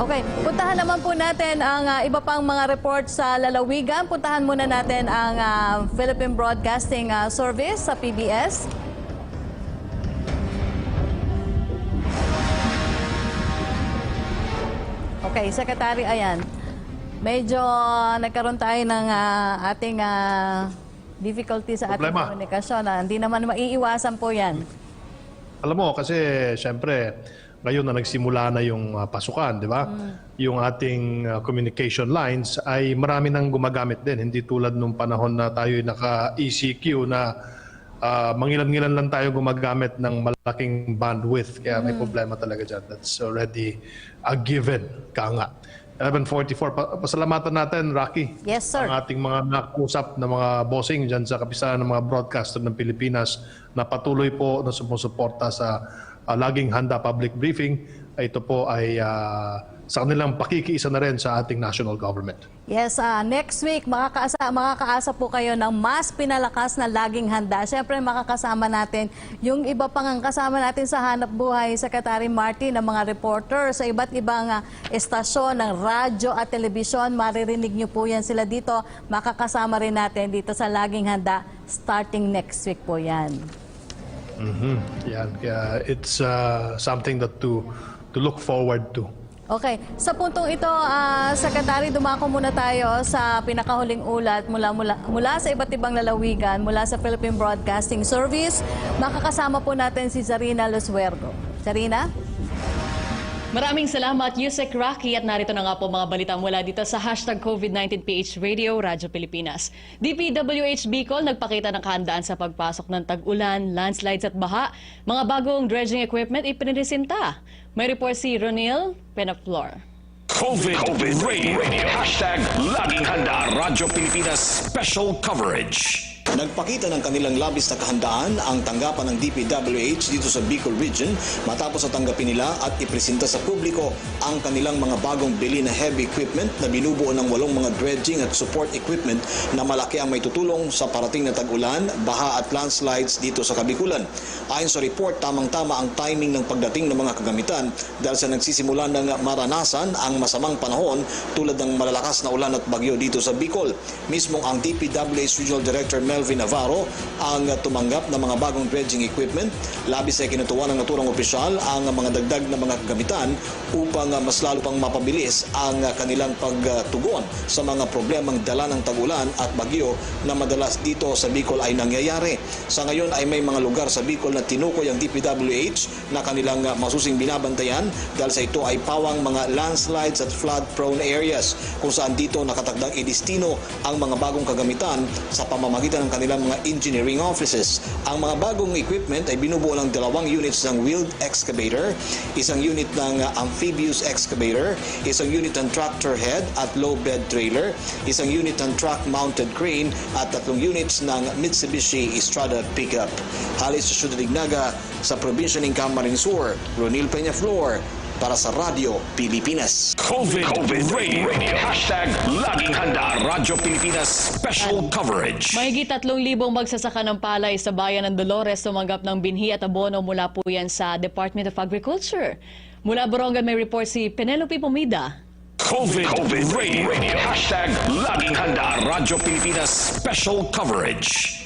S6: Okay, puntahan naman po natin ang iba pang mga report sa lalawigan. Puntahan muna natin ang Philippine Broadcasting Service sa PBS. Okay, Secretary, ayan. Medyo nagkaroon tayo ng ating difficulty sa ating
S5: Problema.
S6: komunikasyon. Hindi naman maiiwasan po yan.
S5: Alam mo, kasi siyempre, ngayon na nagsimula na yung pasukan, di ba? Yung ating communication lines ay marami nang gumagamit din. Hindi tulad nung panahon na tayo naka-ECQ na mangilan-ngilan lang tayo gumagamit ng malaking bandwidth. Kaya may problema talaga dyan. That's already a given, ka nga. 11:44. Pasalamatan natin, Rocky.
S6: Yes, sir.
S5: Ang ating mga nakusap na mga bossing dyan sa kapisanan ng mga broadcaster ng Pilipinas na patuloy po na sumusuporta sa laging handa public briefing. Ito po ay sa kanilang pakikiisa na rin sa ating national government.
S6: Yes, next week makakaasa po kayo ng mas pinalakas na laging handa. Siyempre makakasama natin yung iba pang kasama natin sa Hanap Buhay, Secretary Martin, ng mga reporter sa iba't ibang estasyon ng radyo at telebisyon. Maririnig niyo po yan sila dito. Makakasama rin natin dito sa laging handa starting next week po yan.
S5: Yan. Kaya it's something that to look forward to.
S6: Okay, sa puntong ito, Secretary, dumako muna tayo sa pinakahuling ulat mula sa iba't ibang lalawigan, mula sa Philippine Broadcasting Service. Makakasama po natin si Zarina Lusuergo. Zarina?
S10: Maraming salamat, Yusek Rocky, at narito na nga po mga balita mula dito sa hashtag COVID-19PH Radio, Radyo Pilipinas. DPWH Bicol nagpakita ng kahandaan sa pagpasok ng tag-ulan, landslides at baha. Mga bagong dredging equipment ipinresinta. May report si Ronil Penaflor.
S11: COVID Radio. Hashtag Laging Handa, Radyo Pilipinas Special Coverage.
S12: Nagpakita ng kanilang labis na kahandaan ang tanggapan ng DPWH dito sa Bicol Region matapos na tanggapin nila at ipresenta sa publiko ang kanilang mga bagong bili na heavy equipment na binubuo ng 8 mga dredging at support equipment na malaki ang may tutulong sa parating na tag-ulan, baha at landslides dito sa Kabikulan. Ayon sa report, tamang-tama ang timing ng pagdating ng mga kagamitan dahil sa nagsisimula ng maranasan ang masamang panahon tulad ng malalakas na ulan at bagyo dito sa Bicol. Mismong ang DPWH Regional Director Melvin Navarro ang tumanggap ng mga bagong dredging equipment. Labis ay kinutuwa ng naturang opisyal ang mga dagdag na mga kagamitan upang mas lalo pang mapabilis ang kanilang pagtugon sa mga problemang dala ng tag-ulan at bagyo na madalas dito sa Bicol ay nangyayari. Sa ngayon ay may mga lugar sa Bicol na tinukoy ang DPWH na kanilang masusing binabantayan dahil sa ito ay pawang mga landslides at flood-prone areas kung saan dito nakatakdang idestino ang mga bagong kagamitan sa pamamagitan ng kanilang mga engineering offices. Ang mga bagong equipment ay binubuo ng 2 units ng wheeled excavator, isang unit ng amphibious excavator, isang unit ng tractor head at low bed trailer, isang unit ng truck-mounted crane at 3 units ng Mitsubishi Strada pickup. Halis sa Ciudad Ignaga sa probinsya ng Camarines Sur, Ronil Peñaflor, para sa Radyo Pilipinas.
S11: COVID Radio. Hashtag Laging Handa, Radyo Pilipinas Special Coverage.
S10: Mahigit 3,000 magsasaka ng palay sa bayan ng Dolores tumanggap ng binhi at abono mula po yan sa Department of Agriculture. Mula Borongan may report si Penelope Pomida.
S11: COVID Radio. Hashtag Laging Handa, Radyo Pilipinas Special Coverage.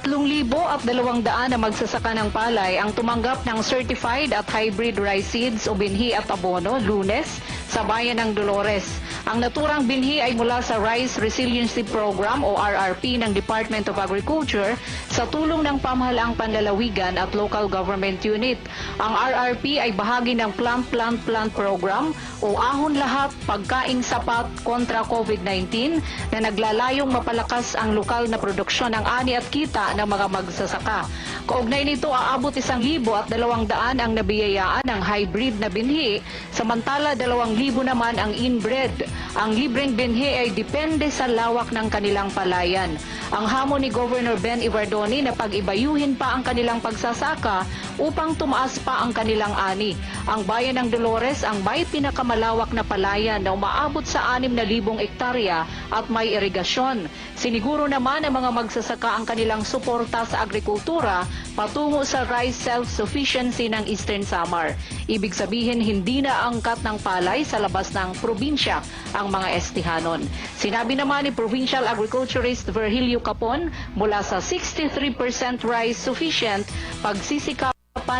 S13: 3,200 na magsasaka ng palay ang tumanggap ng certified at hybrid rice seeds o binhi at abono Lunes sa bayan ng Dolores. Ang naturang binhi ay mula sa Rice Resiliency Program o RRP ng Department of Agriculture sa tulong ng Pamahalaang Panlalawigan at Local Government Unit. Ang RRP ay bahagi ng Plant Program o Ahon Lahat Pagkaing Sapat kontra COVID-19 na naglalayong mapalakas ang lokal na produksyon ng ani at kita ng mga magsasaka. Kaugnay nito, aabot 1,200 ang nabiyayaan ng hybrid na binhi, samantala 2,000 naman ang inbred. Ang libreng binhi ay depende sa lawak ng kanilang palayan. Ang hamon ni Governor Ben Ibardoni na pag-ibayuhin pa ang kanilang pagsasaka upang tumaas pa ang kanilang ani. Ang bayan ng Dolores ang may pinakamalawak na palayan na umaabot sa 6,000 ektarya at may irigasyon. Siniguro naman ng mga magsasaka ang kanilang suporta sa agrikultura patungo sa rice self-sufficiency ng Eastern Samar. Ibig sabihin, hindi na angkat ng palay sa labas ng probinsya ang mga estihanon. Sinabi naman ni Provincial Agriculturist Virgilio Capon, mula sa 63% rice sufficient, pagsisikapan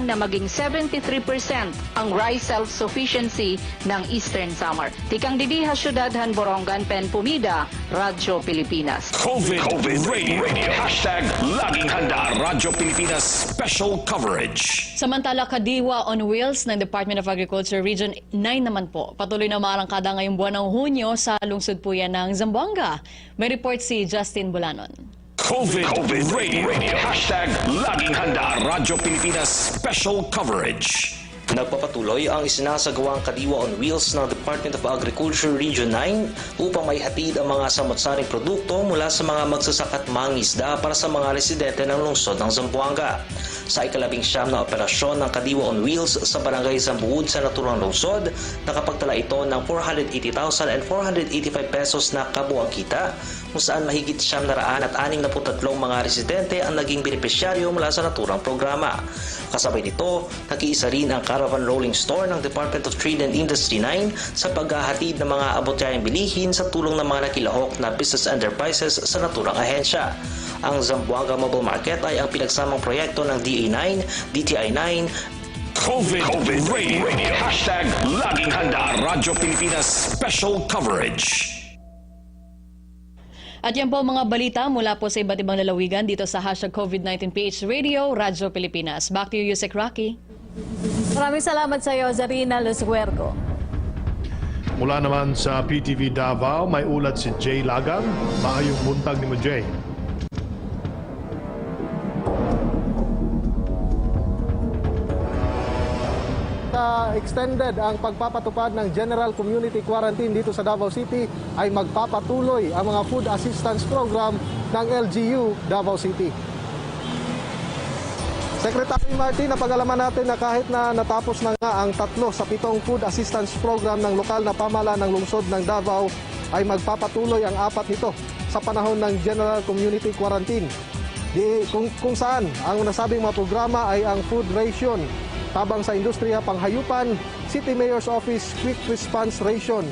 S13: na maging 73% ang rice self-sufficiency ng Eastern Samar. Tikang Didiha, Syudad, Borongan, Pen Pumida, Radyo Pilipinas.
S11: COVID Radio. Hashtag Laging Handa, Radyo Pilipinas Special Coverage.
S10: Samantala, Kadiwa on Wheels ng Department of Agriculture Region 9 naman po. Patuloy na maarangkada ngayong buwan ng Hunyo sa lungsod po yan ng Zamboanga. May report si Justin Bulanon.
S11: COVID Radio. Hashtag Laging Handa, Radyo Pilipinas Special Coverage.
S14: Nagpapatuloy ang isinasagawang Kadiwa on Wheels ng Department of Agriculture Region 9 upang maihatid ang mga samot-saring produkto mula sa mga magsasaka at mangingisda para sa mga residente ng lungsod ng Zamboanga. Sa ika-19 na operasyon ng Kadiwa on Wheels sa Barangay Zambuud sa naturang lungsod, nakapagtala ito ng 480,485 pesos na kabuang kita, kung saan mahigit 963 mga residente ang naging benepisyaryo mula sa naturang programa. Kasabay nito, nag-iisa rin ang Caravan Rolling Store ng Department of Trade and Industry 9 sa paghahatid ng mga abotyayang bilihin sa tulong ng mga nakilahok na business enterprises sa naturang ahensya. Ang Zamboanga Mobile Market ay ang pinagsamang proyekto ng DA9, DTI9,
S11: COVID Radio. Hashtag Laging Handa, Radyo Pilipinas Special Coverage.
S10: At yan po mga balita mula po sa iba't ibang lalawigan dito sa hashtag COVID-19 PH Radio, Radyo Pilipinas. Back to you, Yusek Rocky.
S6: Maraming salamat sa iyo, Zarina Luzuergo.
S5: Mula naman sa PTV Davao, may ulat si Jay Lagang. Maayong buntag ni mo, Jay. Extended ang pagpapatupad ng General Community Quarantine dito sa Davao City, ay magpapatuloy ang mga food assistance program ng LGU Davao City. Secretary Martin, napag-alaman natin na kahit na natapos na nga ang 3 sa 7 food assistance program ng lokal na pamahalaan ng lungsod ng Davao, ay magpapatuloy ang 4 nito sa panahon ng General Community Quarantine. Kung saan ang nasabing mga programa ay ang food ration, tabang sa industriya panghayupan, City Mayor's Office Quick Response Ration,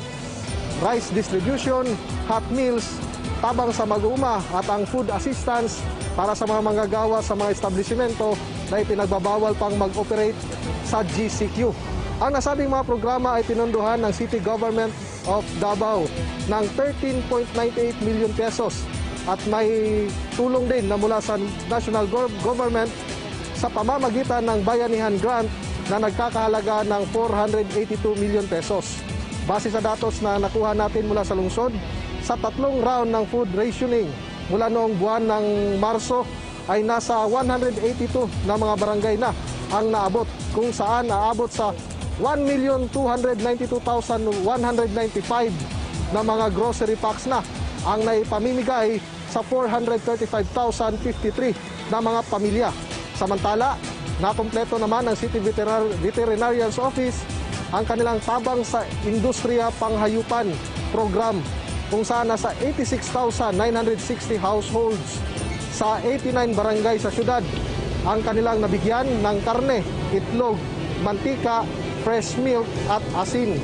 S5: rice distribution, hot meals, tabang sa mag-uuma at ang food assistance para sa mga manggagawa sa mga establishmento na ipinagbabawal pang mag-operate sa GCQ. Ang nasabing mga programa ay pinunduhan ng City Government of Davao ng 13.98 million pesos at may tulong din na mula sa National Government sa pamamagitan ng Bayanihan Grant na nagkakahalaga ng 482 million pesos. Base sa datos na nakuha natin mula sa lungsod, sa 3 round ng food rationing mula noong buwan ng Marso ay nasa 182 na mga barangay na ang naabot, kung saan naabot sa 1,292,195 na mga grocery packs na ang naipamimigay sa 435,053 na mga pamilya. Samantala, nakompleto naman ng City Veterinarian's Office ang kanilang tabang sa industriya panghayupan program, kung saan nasa 86,960 households sa 89 barangay sa syudad ang kanilang nabigyan ng karne, itlog, mantika, fresh milk at asin.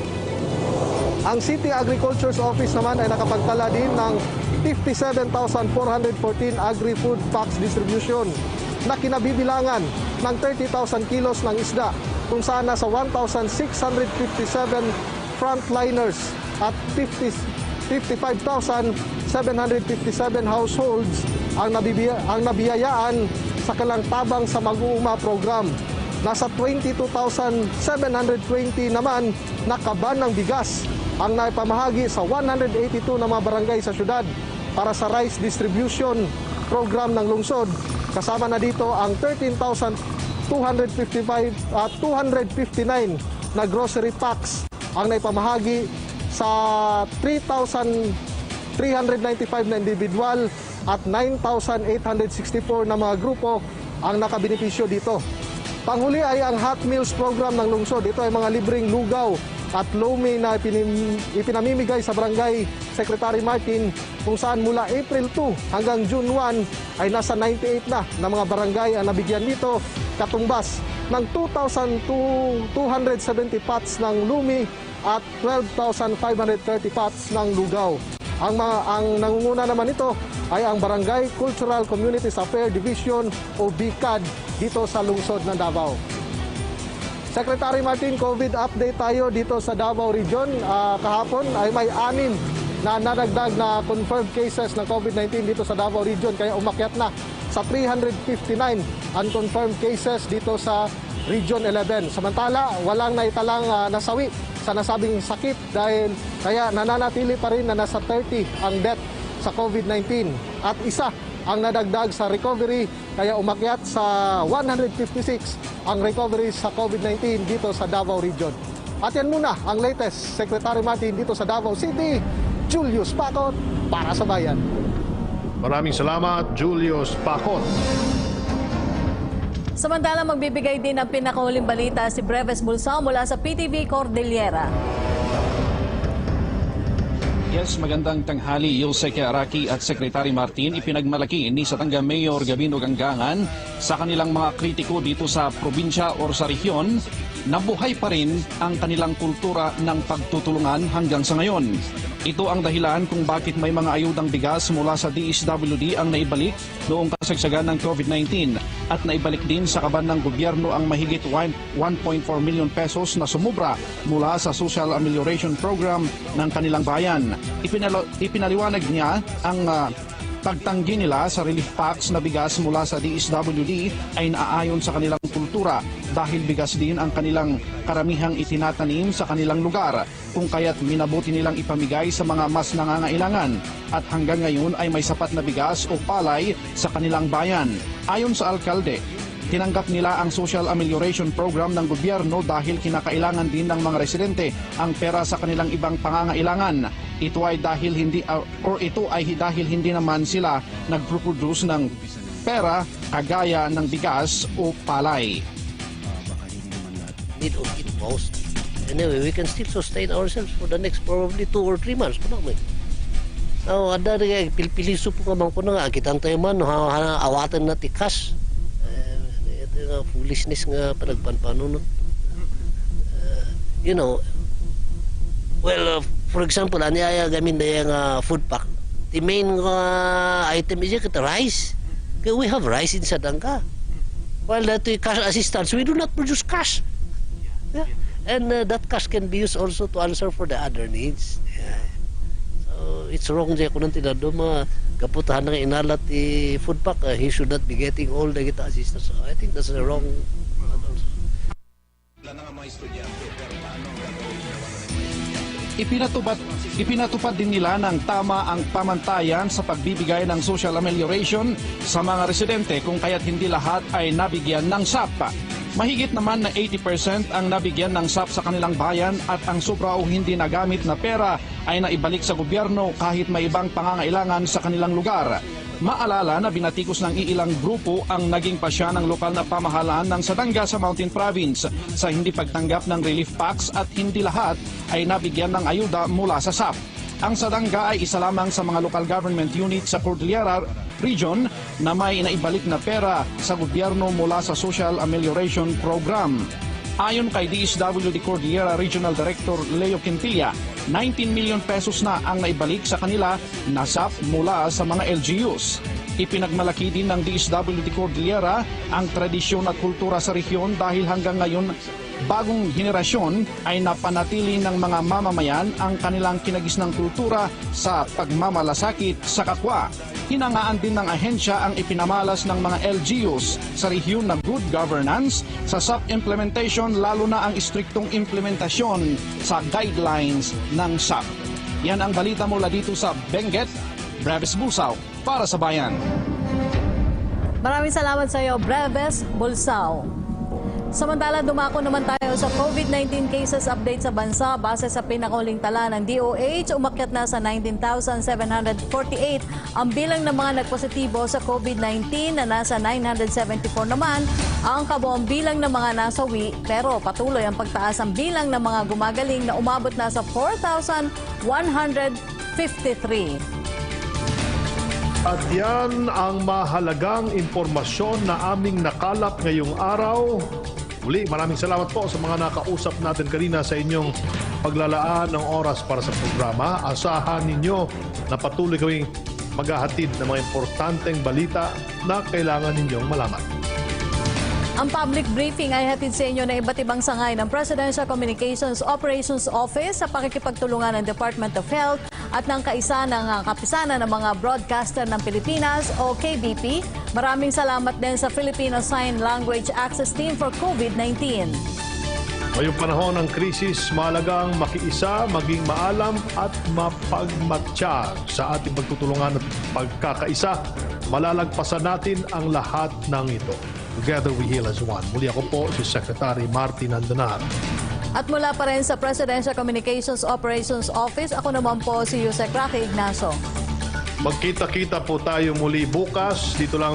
S15: Ang City Agriculture's Office naman ay nakapagtala din ng 57,414 agri-food packs distribution na kinabibilangan ng 30,000 kilos ng isda kung saan nasa 1,657 frontliners at 55,757 households ang nabiyayaan sa kalang-tabang sa Mag-uuma program. Nasa 22,720 naman na kaban ng bigas ang naipamahagi sa 182 na mga barangay sa syudad para sa rice distribution program ng lungsod. Kasama na dito ang 13,259 na grocery packs ang naipamahagi sa 3,395 na individual at 9,864 na mga grupo ang nakabenepisyo dito. Panghuli ay ang Hot Meals program ng lungsod. Ito ay mga libreng lugaw at lomi na ipinamimigay sa Barangay Secretary Martin kung saan mula April 2 hanggang June 1 ay nasa 98 na mga barangay ang nabigyan nito, katumbas ng 2,270 pots ng lumi at 12,530 pots ng lugaw. Ang nangunguna naman ito ay ang Barangay Cultural Communities Affairs Division o BICAD dito sa lungsod ng Davao. Secretary Martin, COVID update tayo dito sa Davao Region. Kahapon ay may 6 na nadagdag na confirmed cases ng COVID-19 dito sa Davao Region, kaya umakyat na sa 359 unconfirmed cases dito sa Region 11. Samantala, walang naitalang nasawi sa nasabing sakit dahil kaya nananatili pa rin na nasa 30 ang death sa COVID-19 at isa ang nadagdag sa recovery kaya umakyat sa 156 ang recovery sa COVID-19 dito sa Davao Region. At yan muna ang latest. Secretary Martin dito sa Davao City, Julius Pacot para sa Bayan.
S5: Maraming salamat, Julius Pacot.
S6: Samantala, magbibigay din ng pinakahuling balita si Breves Bulsao mula sa PTV Cordillera.
S16: Yes, magandang tanghali, Yusek Araki at Secretary Martin. Ipinagmalaki ni Satanga Mayor Gabino Ganggangan sa kanilang mga kritiko dito sa probinsya o sa rehiyon na buhay pa rin ang kanilang kultura ng pagtutulungan hanggang sa ngayon. Ito ang dahilan kung bakit may mga ayudang bigas mula sa DSWD ang naibalik noong kasagsagan ng COVID-19 at naibalik din sa kaban ng gobyerno ang mahigit 1.4 million pesos na sumubra mula sa Social Amelioration Program ng kanilang bayan. Ipinaliwanag niya ang pagtanggi nila sa relief packs na bigas mula sa DSWD ay naaayon sa kanilang kultura dahil bigas din ang kanilang karamihang itinatanim sa kanilang lugar kung kaya't minabuti nilang ipamigay sa mga mas nangangailangan at hanggang ngayon ay may sapat na bigas o palay sa kanilang bayan. Ayon sa alkalde, tinanggap nila ang Social Amelioration Program ng gobyerno dahil kinakailangan din ng mga residente ang pera sa kanilang ibang pangangailangan. Ito ay dahil hindi naman sila nagproduce ng pera kagaya ng bigas o palay.
S17: Need of it most. Anyway, we can still sustain ourselves for the next probably 2 or 3 months. Now, ada rin pilpiliso po kamang ko na nga. Kitang tayo man, awatan na tikas. Ito foolishness nga panagpanpanunod. For example, aniaya gamin na yung food pack. The main item is yung rice. We have rice in Sadanga. While that cash assistance, we do not produce cash. Yeah. And that cash can be used also to answer for the other needs. Yeah. So it's wrong dyan kung nang tinado kaputahan ng inalat food pack. He should not be getting all the kita assistance. So I think that's a wrong.
S16: Ipinatupad din nila ng tama ang pamantayan sa pagbibigay ng social amelioration sa mga residente kung kaya't hindi lahat ay nabigyan ng SAP. Mahigit naman na 80% ang nabigyan ng SAP sa kanilang bayan at ang sobra o hindi nagamit na pera ay naibalik sa gobyerno kahit may ibang pangangailangan sa kanilang lugar. Maalala na binatikos ng iilang grupo ang naging pasya ng lokal na pamahalaan ng Sadanga sa Mountain Province sa hindi pagtanggap ng relief packs at hindi lahat ay nabigyan ng ayuda mula sa SAP. Ang Sadanga ay isa lamang sa mga local government unit sa Cordillera Region na may naibalik na pera sa gobyerno mula sa Social Amelioration Program. Ayon kay DSWD Cordillera Regional Director Leo Quintilla, 19 million pesos na ang naibalik sa kanila na SAP mula sa mga LGUs. Ipinagmalaki din ng DSWD Cordillera ang tradisyon at kultura sa rehiyon dahil hanggang ngayon bagong henerasyon ay napanatili ng mga mamamayan ang kanilang kinagisnang kultura sa pagmamalasakit sa kapwa. Hinangaan din ng ahensya ang ipinamalas ng mga LGUs sa rehiyon na good governance sa SAP implementation, lalo na ang istriktong implementasyon sa guidelines ng SAP. Yan ang balita mula dito sa Benguet, Breves Bulsaw para sa Bayan.
S6: Maraming salamat sa iyo, Breves Bulsaw. Samantala, dumako naman tayo sa COVID-19 cases update sa bansa. Base sa pinakahuling tala ng DOH, umakyat na sa 19,748 ang bilang ng mga nagpositibo sa COVID-19 na nasa 974 naman ang kabuang bilang ng mga nasawi. Pero patuloy ang pagtaas ang bilang ng mga gumagaling na umabot na sa 4,153.
S5: At yan ang mahalagang impormasyon na aming nakalap ngayong araw. Muli, maraming salamat po sa mga nakausap natin kanina sa inyong paglalaan ng oras para sa programa. Asahan ninyo na patuloy kaming maghahatid ng mga importanteng balita na kailangan ninyong malaman.
S6: Ang public briefing ay hatid sa inyo ng iba't ibang sangay ng Presidential Communications Operations Office sa pakikipagtulungan ng Department of Health at ng kapisanan ng mga broadcaster ng Pilipinas o KBP. Maraming salamat din sa Filipino Sign Language Access Team for COVID-19.
S5: Ngayong panahon ng krisis, mahalagang makiisa, maging maalam at mapagmatya sa ating pagtutulungan at pagkakaisa. Malalagpasan natin ang lahat ng ito. Together we heal as one. Muli ako po si Secretary Martin Andonar.
S6: At mula pa rin sa Presidential Communications Operations Office, ako naman po si Yusek Rocky Ignacio.
S5: Magkita-kita po tayo muli bukas dito lang